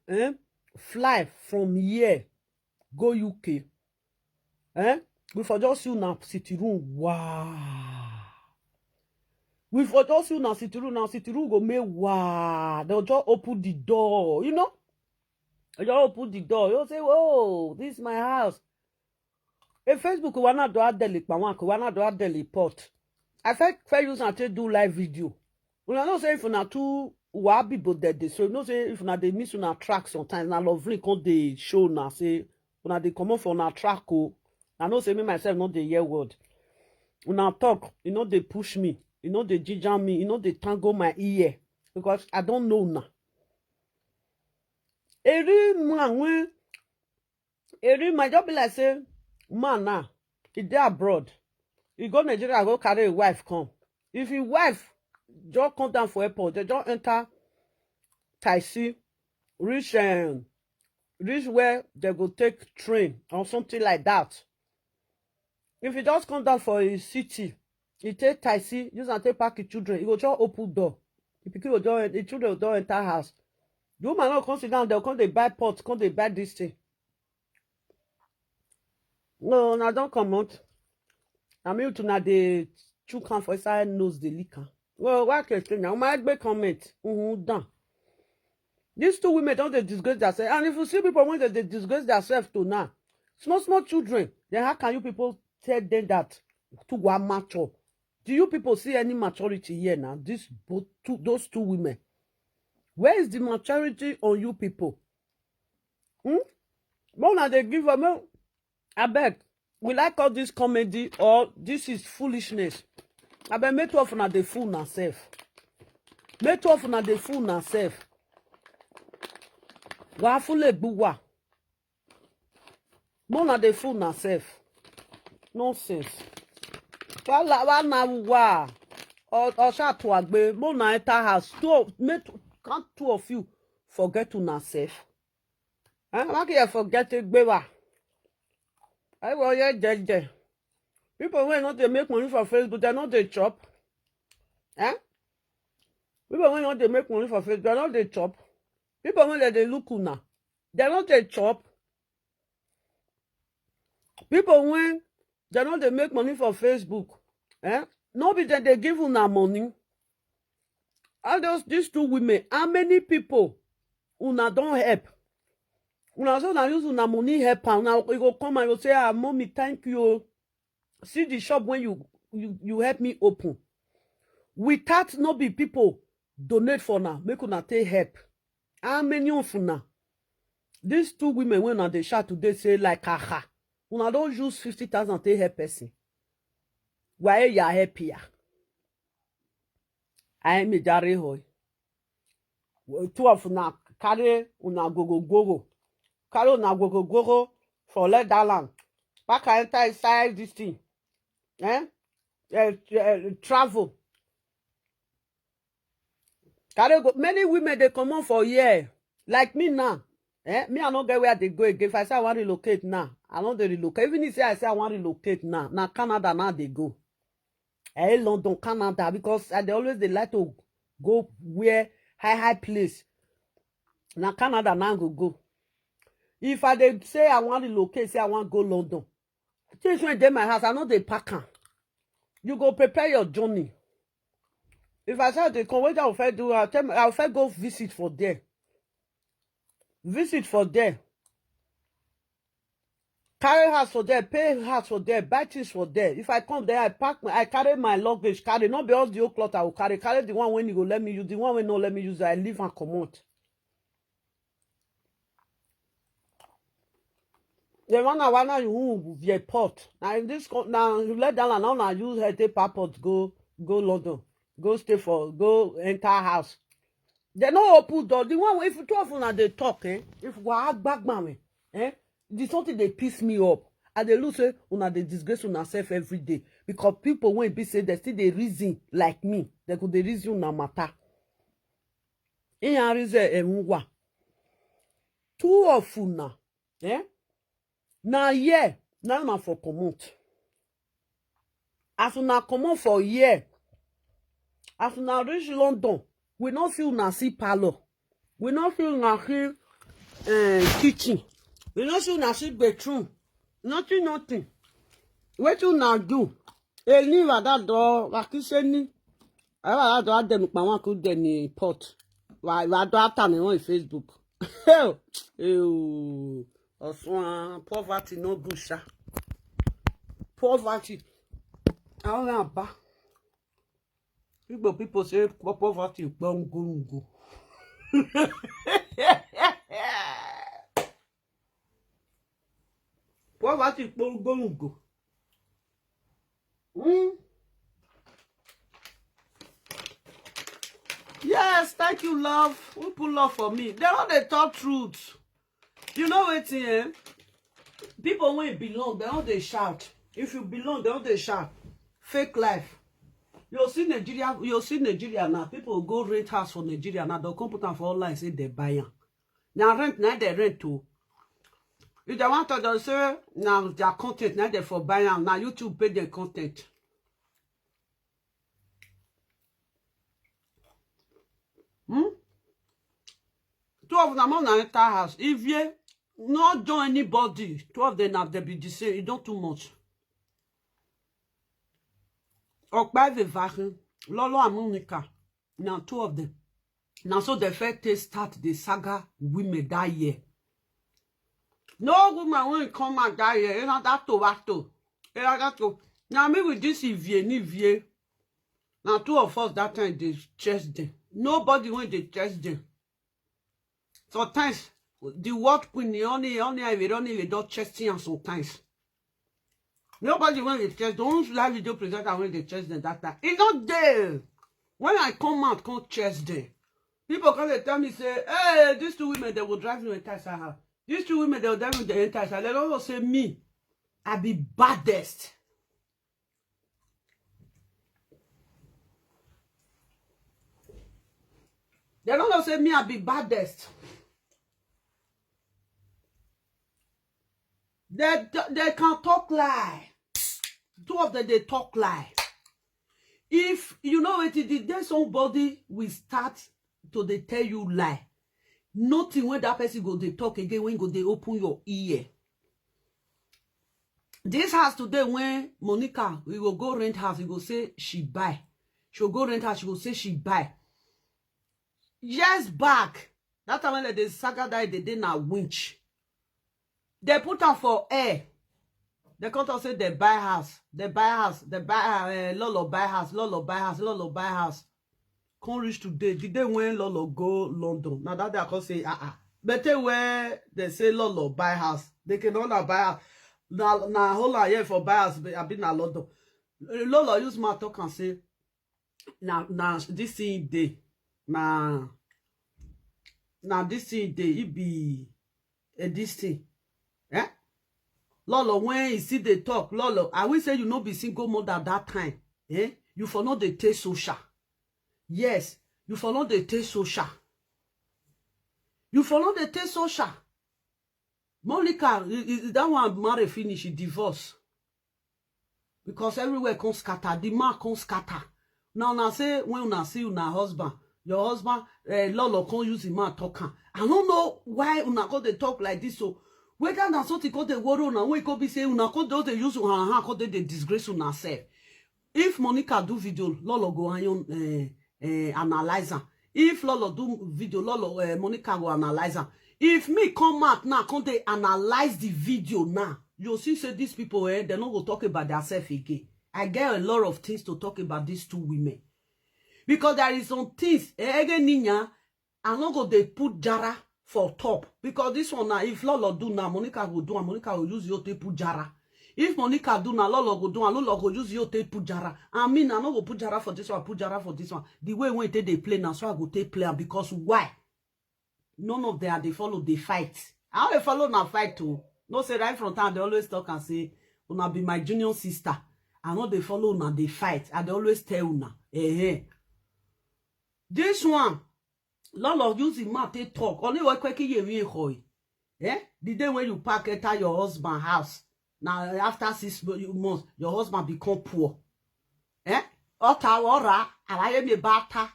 fly from here go UK. We for just see una city room. Wow. We for just see una city room. Now city room go make wow. They'll just open the door, you know. You open the door. You say, "Whoa, this is my house." A Facebook we wanna do a delete, we wanna do a delete port. I fair use and take do live video. We not say if una too wabi but dead. So no say if una they miss una track sometimes. Na lovely come they show na say una they come for una track. I know say me myself not the year word. Una talk, you know they push me, you know they ginger me, you know they tangle my ear because I don't know now. My job be like say, man now, he dey abroad. He go Nigeria, go carry a wife come. If his wife just come down for airport, they just enter taxi, reach where they go take train or something like that. If he just come down for his city, he take taxi, use and take park his children, he go just open door. The children will don't enter house. The woman not come sit down, they'll come they buy pots, come they buy this thing. No, now don't come out. I mean to now the chook for inside nose the liquor. Well, why can't you now? My big comment. Done. These two women don't they disgrace themselves. And if you see people when they disgrace themselves to now, small children, then how can you people tell them that to go mature? Do you people see any maturity here now? Those two women. Where is the maturity on you people? Now they give them. I beg. Will I call this comedy or this is foolishness? I beg make two of una dey fool na self. Make two of una dey fool na self. Wa fool egbuwa. Mona dey fool na self. Nonsense. Wa na wa. Or sha to agbe. Mona enter house. Can't two of you forget una self? How can you forget egbewa? I will hear judge. People when not they make money for Facebook, they're not they chop. People when not they make money for Facebook, they're not they chop. People when they look una, they're not they chop. People when They know they make money for Facebook. Eh? No be that they give una money. All these two women, how many people una don't help? Una so na use una money help am. Now you go come and you say, ah, mommy, thank you. See the shop when you help me open. Without no be people donate for now, make una take help. How many of una? These two women when on the chat today say like aha. Una don't use 50,000 take help person. Why you are happy? I am a jare hoy. Two of una carry una go. Carry una go for let that land. Back enter inside this thing. Travel. Carry go. Many women they come on for year. Like me now. Me I don't get where they go again. If I say I want to relocate now, I don't relocate. Even if I say I want to relocate now Canada now they go. London, Canada, because they always they like to go where high place. Now Canada now go. If I they say I want to relocate, say I want to go London. Since when they my house, I know they pack am. You go prepare your journey. If I say they come, what I'll first do, I'll first go visit for there. Visit for there. Carry house for there, pay house for there, buy things for there. If I come there, I carry my luggage, carry not be all the old cloth I will carry the one when you go let me use, the one when no let me use, I leave and come out. The one I wanna you via port. Now in this now you let down and now use her take passport go London, go stay for go enter house. They no open door. The one if you talk on they talk, if we are back man, this something they piss me up. And they lose una they disgrace on herself every day because people when be say they still they reason like me. They could they reason una matter. In a reason two of una, Now yeah, now na for comot. As una comot for year, as una reach London, we not see una see parlor. We not see una see kitchen. We not see una see bedroom. Nothing. What you now do? Ni va that door, like you say ni. I va that door dem pa wan could den pot. Va do after me on Facebook. Poverty no good, sha. Poverty. I don't know. People say poverty go. Poverty go. Yes, thank you, love. Who put love for me? They don't they talk truth. You know Wetin, people when belong, they don't they shout. If you belong, they don't they shout. Fake life. You'll see Nigeria now. People go rent house for Nigeria now. They'll come put them for online say they buy them. Now rent, now they rent too. If they want to they'll say now their content, now they for buy them. Now YouTube pay their content. Two of them on enter house. If you not join anybody, two of them have they be the same. You don't too much. Okpaive Vachen, Lolo and Monica. Now two of them. Now so the first they start the saga women that year. No woman will come out that year. You know that to. Now me with this Ivie. Now two of us that time they chest them. Nobody when they chest them. Sometimes the word queen only they don't chesting and sometimes. Nobody when they chest, don't live video presenter when they chest them that time. It's not there. When I come out, can't chest them. People come and tell me, say, hey, these two women, they will drive you entire house. These two women, they will drive you the entire house. They don't say me, I be baddest. They don't say me, I be baddest. They can talk lie. Two of them, they talk lie. If you know it, the day somebody will start to they tell you lie, nothing when that person go they talk again, when go they open your ear. This house today, when Monica, we will go rent house, he go say she buy. She will go rent house, she will say she buy. Years back, that time when the saga died, they did not winch. They put her for air. They can't say they buy house. They buy house. They buy Lolo buy house. Lolo buy house. Lolo buy house. Can't reach today. The day when Lolo go London. Now that they can say better where they say Lolo buy house. They cannot buy house. Now whole year for buy house. I been na London. Lolo use my talk and say now this thing day. Now this thing day it be this thing. Eh? Lolo, when you see the talk, Lolo, I will say you no be single mother that time. Eh? You for not the taste social. Yes, you for not the taste social. You for not the taste social. Monica, that one marry finish, he divorce. Because everywhere can scatter. The man can scatter. Now say, when una see una husband, your husband, Lolo can't use the man talking. I don't know why una go they talk like this, so whether na something called the world now, we could be saying una could those they use una hand could they disgrace una self. If Monica do video, Lolo go on analyze am. If Lolo do video, Lolo Monica go analyze am. If me come out now, can they analyze the video now? You see, say these people they not go talk about themselves again. I get a lot of things to talk about these two women. Because there is some things, I not go they put Jara for top. Because this one now, if Lolo do now, Monica go do and Monica will use your tape put Jara. If Monica do now, Lolo go do and Lolo go use your tape put Jara. I mean, I not go put Jara for this one, put Jara for this one. The way when they play now, so I go take play. Because why? None of them they follow the fight. How they follow now fight too? No say right from time they always talk and say, "Una be my junior sister." I know they follow una they fight. And they always tell una, This one. Lolo use him mouth to talk. Only what quick you hoy. Eh? The day when you pack enter your husband's house. Now after 6 months, your husband become poor. Eh? Ota ora, alaye me bata.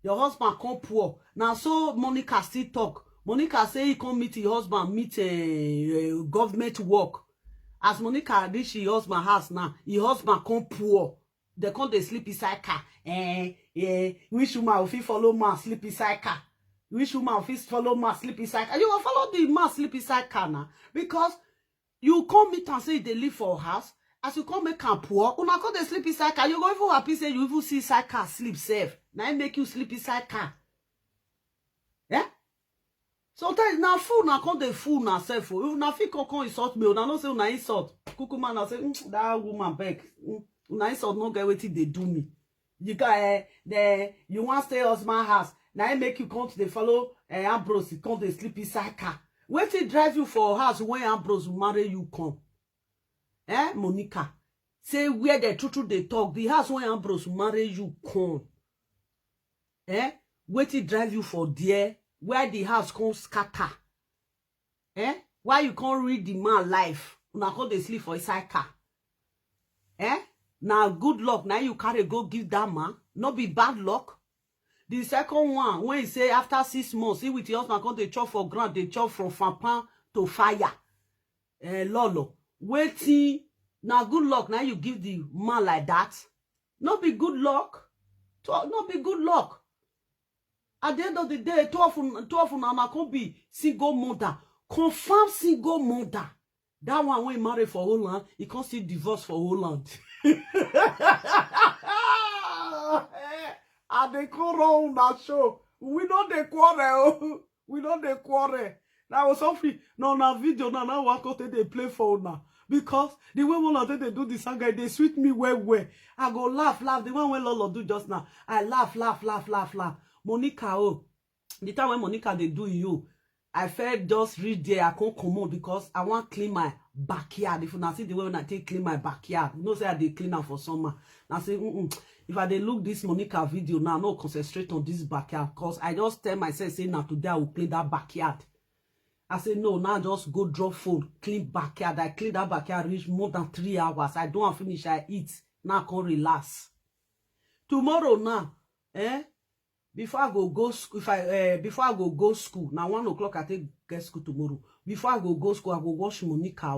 Your husband come poor. Now so Monica still talk. Monica say he come meet his husband, meet government work. As Monica reach his husband house now, his husband come poor. They come they sleep inside car. Which woman will follow man sleep inside car? Which woman will follow man sleep inside car? You will follow the man sleep inside car now. Because you come meet and say they live for a house. As you come make am poor, una come they sleep inside car. You go even happy say you even see inside car sleep safe. Now make you sleep inside car. Yeah? Sometimes now fool na come the fool na self. If na fit come insult me, una no say una insult. Kukuma na say that woman beg. Una insult no get wetin they do me. You got you want stay husband house. Now I make you come to the follow Ambrose, you come to sleep inside car. Wetin drive you for house when Ambrose will marry you come? Monica. Say where the truth they talk. The house when Ambrose will marry you come. Wetin drive you for there? Where the house come scatter? Why you can't read the man life? Una come they sleep for inside car. Now good luck. Now you carry go give that man. Not be bad luck. The second one, when you say after 6 months, see with your husband come they chop for ground, they chop from fan to fire. Lolo. Wetin. Now good luck. Now you give the man like that. Not be good luck. Not be good luck. At the end of the day, 12 na can be single mother. Confirm single mother. That one when he marry for Holland, he can't see divorce for Holland. And they quarrel on that show. We know they quarrel. We know they quarrel. That was something. No, na video now work out they play for now. Because the way one they do this song, they sweet me well. I go laugh. The one when Lolo do just now. I laugh. Monica, the time when Monica they do you, I felt just read there. I can't come on because I want clean my backyard. If you not see the way when I take clean my backyard, you know say I dey clean am for summer. Now say, if I dey look this Monica video now, no concentrate on this backyard because I just tell myself say now today I will clean that backyard. I say no, now just go drop phone, clean backyard. I clean that backyard reach more than 3 hours. I don't finish. I eat now. I can relax. Tomorrow now, before I go school, before I go school, now 1 o'clock I take get school tomorrow. Before I go school, I go wash Monica.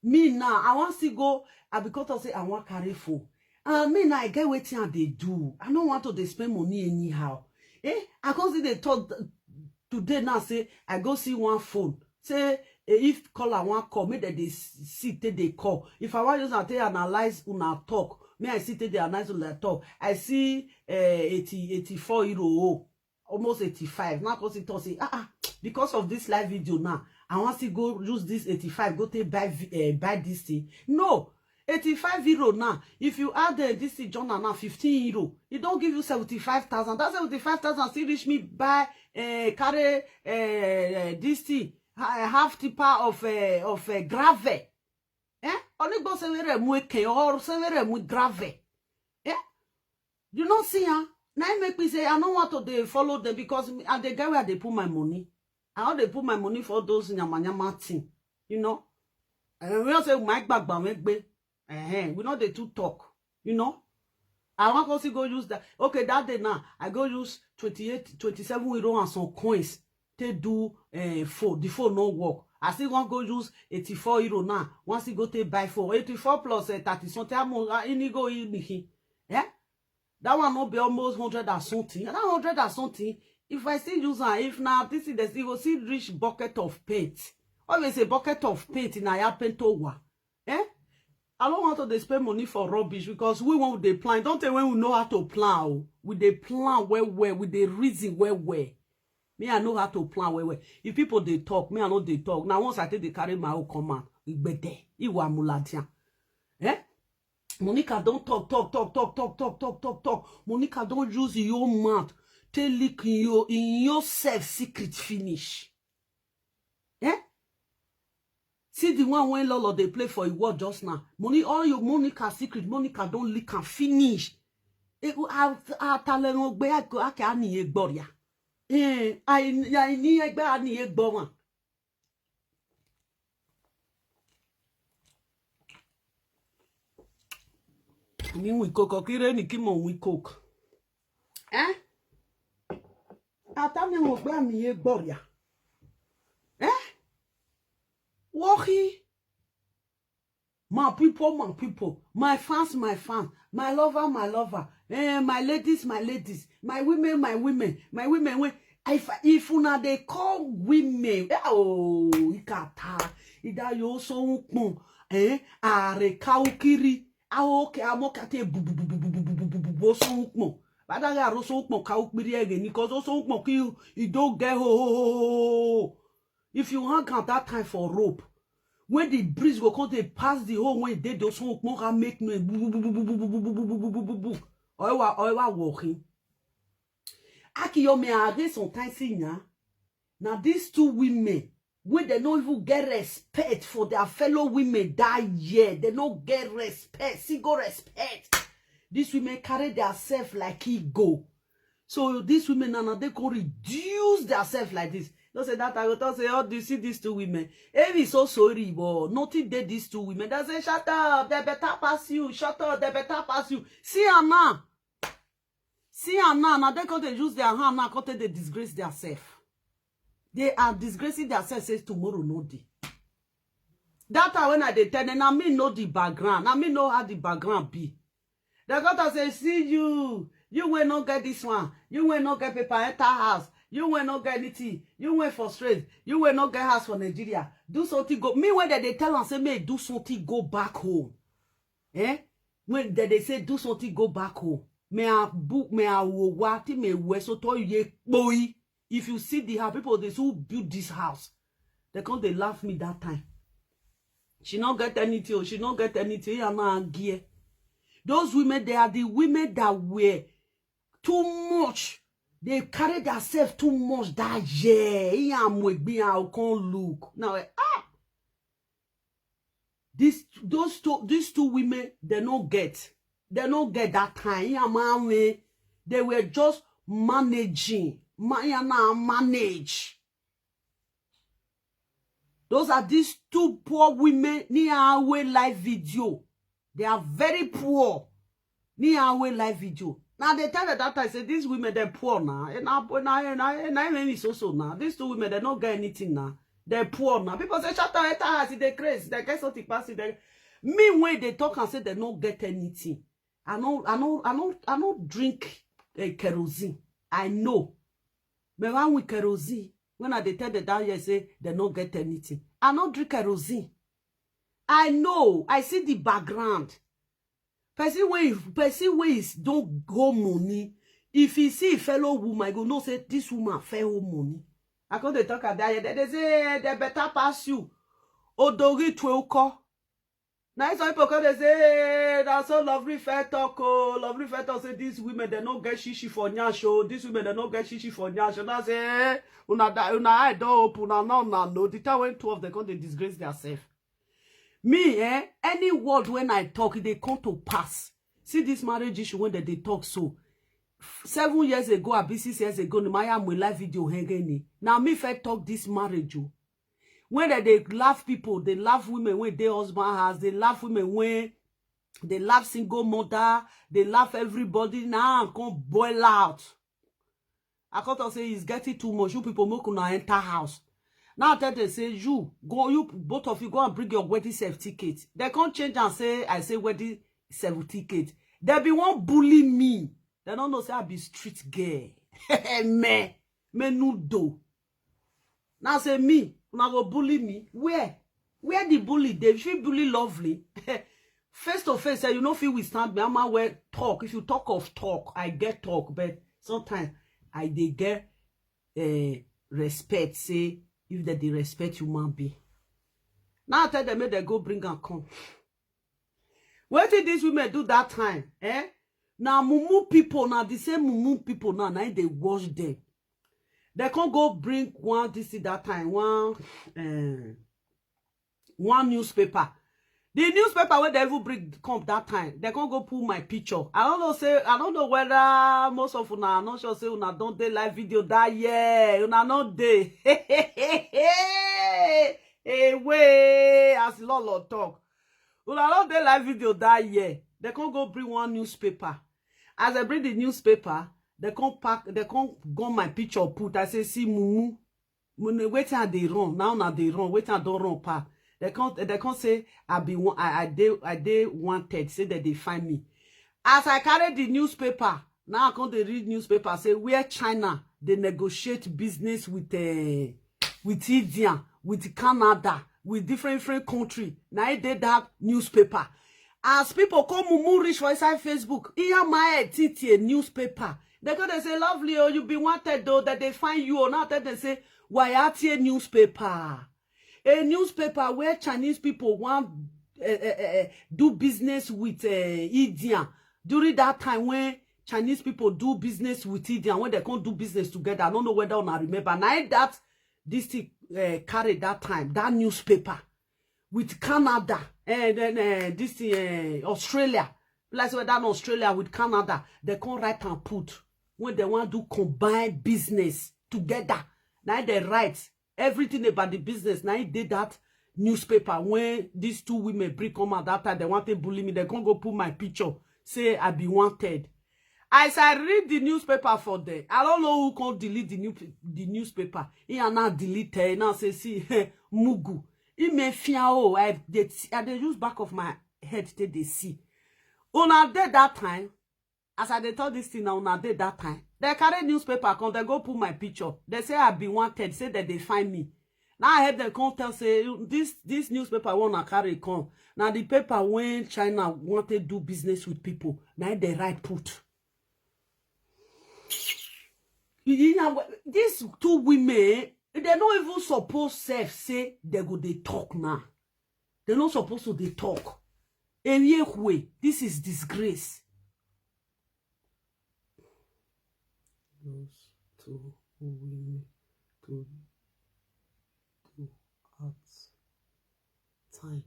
Me now, I want to go, because I say I want carry phone. Me now, I get wetin they do. I don't want to they spend money anyhow. I go see they talk today now, say, I go see one phone. Say, if caller one call, me that they see they call. If I want use and analyze una talk, me I see they analyze una talk. I see 84 euro, almost 85. Now because it say because of this live video now, I want to go use this 85, go take buy this thing. No, 85 euro now. If you add this journal now 15 euro, it don't give you 75,000. That 75,000 still reach me buy carry this thing. Half tipper of gravel. Only go severe muke or severe mu gravel. You not see now make me say I don't want to follow them because and the guy where they put my money. I want they put my money for those nyama thing. You know. And we don't say Mike back we know they two talk. You know. I want to go use that. Okay, that day now I go use 27 euro and some coins. They do phone. The phone no work. I still want go use 84 euro now. Once you go to buy phone 84 plus 30 something. I'm go in. Yeah, that one will be almost 100 or something. And that 100 or something. If I still use her, if now this is the you will see rich bucket of paint. Always a bucket of paint in a paint over. I don't want to spend money for rubbish because we want the plan. Don't tell when we know how to plan. With the plan where with the reason where. Me, I know how to plan where. If people they talk, me I know they talk. Now once I take the carry my own command, it be there. Iwa mulatian. Monica don't talk. Monica don't use your mouth. Tell leak in yourself secret finish. See the one when Lolo they play for a word just now. All your Monica secret, Monica don't leak and finish. I tell them I can't Gloria. I need a bad near Boma. I mean, we cook, we cook. I tell them what bad near Gloria. Walkie. My people, my fans, my lover, my ladies, my women. If una they call women, ikata, ida yo so are kaukiri, okay, amokate bu so badaga ro so kaukiri again, because so you don't get ho. If you hang at that time for rope. When the breeze go come, they pass the hole when they do so make no oil walking. Akiyo me argue sometimes now these two women when they don't even get respect for their fellow women that year, they don't get respect, single respect. These women carry themselves like ego. So these women now they can reduce themselves like this. Don't say that I will say, oh, do you see these two women? Ivie so sorry, but nothing did these two women. They say, shut up, they better pass you. Shut up, they better pass you. See her now. Now they can't use their hand now, can't they disgrace themselves. They are disgracing themselves says tomorrow, no day. That time when I tell them, I mean know the background. I mean know how the background be. They got to say, see you will not get this one. You will not get paper enter house. You will not get anything. You will frustrate. You will not get house for Nigeria. Do something go. Me when they tell and say, may do something go back home. When they say do something go back home. May I book me I will what me we so to ye boy. If you see the house, people they who build this house, they come they laugh me that time. She not get anything. She not get anything. I'm not gear. Those women, they are the women that were too much. They carry themselves too much that year. I can't look. Now, these two women, they don't get that time. They were just managing. Manage. Those are these two poor women near our live video. They are very poor. Near our live video. Now they tell that I say these women they're poor now. And I so now. These two women they don't get anything now. They poor now. People say shut up, enter house, they crazy. They get something passing. Me when they talk and say they don't get anything. I don't drink kerosene. I know. But when we kerosene, when I tell the down here say they don't get anything. I don't drink kerosene. I know. I see the background. Person wey don't go money. If he see a fellow woman, I go know say this woman fellow money. I come they talk at that. They say they better pass you. Odori twelko. Now some people come they say that's so lovely fair talk. Oh, lovely fair talk say these women they don't get shishi for nyasho. These women they don't get shishi for nyasho. Now say una I don't open no. The time when 2 of them come they disgrace themselves. Me any word when I talk they come to pass. See this marriage issue when they talk so. 7 years ago, or 6 years ago, my live video hanging. Now me first talk this marriage. When they laugh people, they laugh women when they husband has, they laugh women when they laugh single mother, they laugh everybody. Now I come boil out. I can't say it's getting too much. You people make una enter house. Now they say you both of you go and bring your wedding certificate. They can't change and say I say wedding certificate. They be one bully me. They don't know say I be street girl. me nudo. Now say me, una go bully me. Where the bully? They feel bully lovely. Face to face, you know feel withstand me. I'm aware talk. If you talk of talk, I get talk, but sometimes I they get respect. Say if they respect human being. Now I tell them they go bring and come. What did these women do that time? Now mumu people, now the same mumu people now they wash them. They can't go bring one this that time, one newspaper. The newspaper where they even bring come that time, they can't go pull my picture. I don't know whether most of una, I'm not sure say una don't dey live video that year. Una not dey. Hey, way as Lolo talk. Una not dey live video that year. They can't go bring one newspaper. As I bring the newspaper, they can't go my picture put. I say, see, mumu, Wetin they run. Now they run. Wetin I don't run pa. They can't say I they wanted. Say that they find me. As I carry the newspaper, now I can't read newspaper. Say where China they negotiate business with India, with Canada, with different country. Now I did that newspaper. As people come mumu reach for inside Facebook, here my titi a newspaper. They go they say lovely oh you be wanted though that they find you or not that they say why are a newspaper? A newspaper where Chinese people want do business with India during that time when Chinese people do business with India when they can't do business together. I don't know whether I remember. Now that this thing carried that time that newspaper with Canada and then this Australia. Like whether Australia with Canada they can't write and put when they want to combine business together. Now they write everything about the business. Now he did that newspaper when these 2 women bring come at that time. They want to bully me. They can't go put my picture. Say I be wanted. As I read the newspaper for them, I don't know who can delete the newspaper. He are not deleted. Now say see mugu. He may fear oh I they use back of my head till they see. Una dead that time. As I they told this thing now, una dead that time. They carry newspaper, come they go put my picture. They say I be wanted, say that they find me. Now I heard them come tell say this newspaper wanna carry come. Now the paper when China wanted to do business with people, now they write put. You know, these 2 women, they don't even suppose say they go they talk now. They're not supposed to they talk. Anyway, this is disgrace. Those 2 women to at time.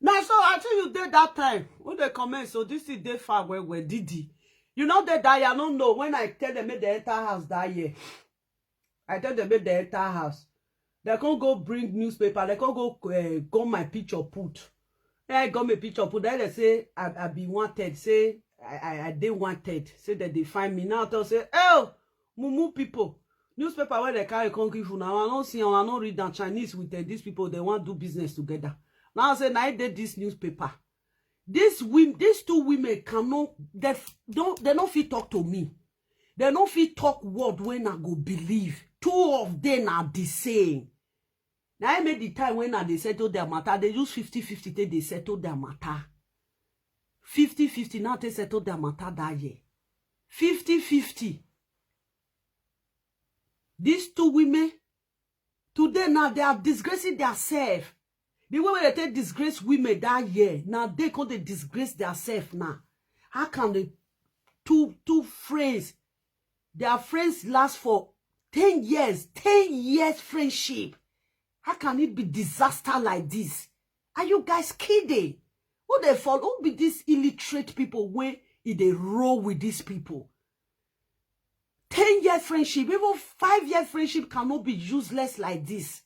Now, so until you did that time, when they comment, so this is day far where Didi. You know that I don't know when I tell them they enter house that year. I tell them they enter house. They can't go bring newspaper. They can't go my picture put. I got my picture put. Then they say I be wanted. Say I they wanted. Say that they find me now. They say oh mumu people Newspaper where they carry come give una. I don't see, I don't read that Chinese with these people. They want to do business together. Now I say, now I did this newspaper. These two women cannot. They don't fit talk to me. They don't fit talk word when I go believe. Two of them are the same. Now I made the time when they settle their matter. They use 50-50. They settle their matter. 50-50 now they settle their matter that year. 50-50. These two women, today now they are disgracing themselves. The way they take disgrace women that year, now they can't disgrace themselves now. How can the two friends, their friends last for 10 years, 10 years friendship? How can it be disaster like this? Are you guys kidding? Who they follow? Who be these illiterate people when they roll with these people? 10-year friendship, even 5-year friendship cannot be useless like this.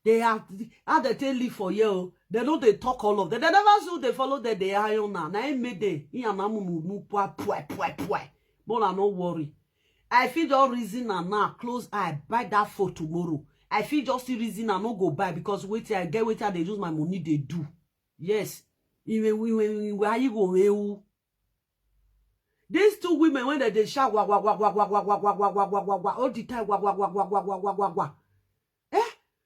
They are, how they tell live for you, they know they talk all of them. They never see they follow that they are on now. Now I made them. But I no worry. I feel just reason and now close eye, buy that for tomorrow. I feel just the reason I no go buy because wait till I get wait till they use my money they do. Yes. Where you go? These two women when they shout all the time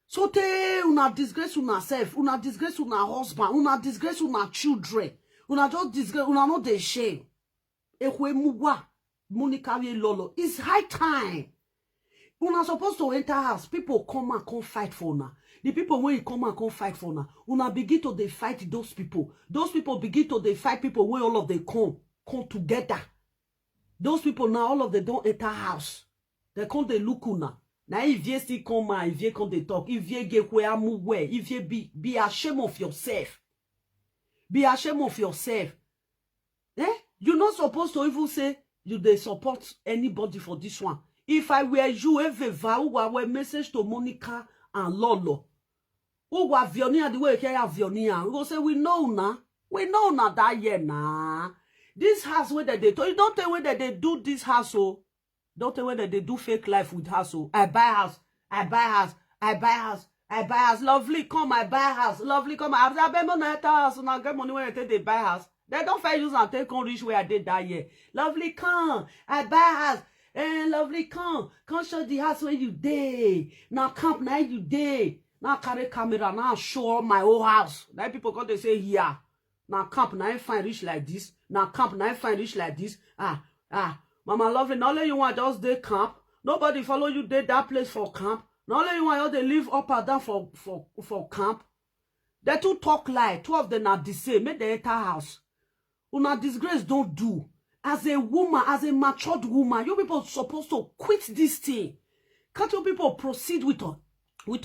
so te una disgrace una self, una disgrace una husband, una disgrace una children, una just disgrace una no dey shame. Ehwe mugwa Monica Lolo. It's high time. Una supposed to enter house. People come and come fight for una. The people when you come and come fight for una, una begin to they fight those people. Those people begin to they fight people when all of them come together. Those people now all of them don't enter house. They come they look una. Now Ivie still come and Ivie come they talk. Ivie get where move where. Ivie be ashamed of yourself. Be ashamed of yourself. Eh? You're not supposed to even say you they support anybody for this one. If I were you, ever who message to Monica and Lolo. Who were Vionia the way you have Vionia. We go say we know now. We know now that year now. This house where they told you don't tell whether they do this house so. Don't tell whether they do fake life with house so. I buy house. I buy house. I buy house. I buy house. Lovely come. I buy house. Lovely come. I buy money at house. And I get money when they buy house. They don't fair use and take on rich where I did that year. Lovely come. I buy house. Lovely come show the house where you day. Now camp now you day. Now carry camera now show my whole house. Now people come they say here. Now camp now I find rich like this. Now camp now I find rich like this. Mama lovely. Not only you want just day camp. Nobody follow you day that place for camp. Not only you want all they live up and down for camp. They two talk like two of them are the same. Make the enter house. Una disgrace don't do. As a woman, as a matured woman, you people supposed to quit this thing. Can't you people proceed with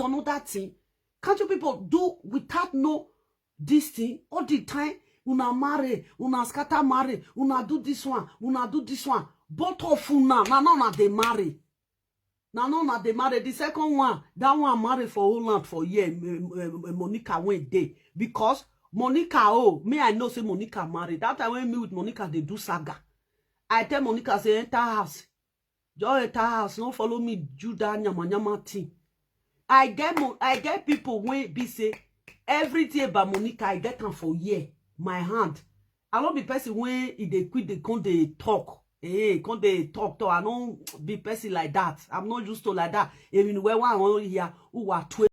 another thing? Can't you people do without no this thing all the time? Una marry, una scatter marry, una do this one, una do this one. Both of una, na they marry. Na they marry. The second one, that one marry for Holland for year. Monica went there because Monica, me I know say Monica married. That time when me with Monica they do saga. I tell Monica say enter house. Just enter house. Don't follow me do that nyama thing. I get people when be say everything about Monica I get them for year. My hand. I don't be person when they quit they come they talk. Come they talk to. I don't be person like that. I'm not used to like that. Even when one here who are 12.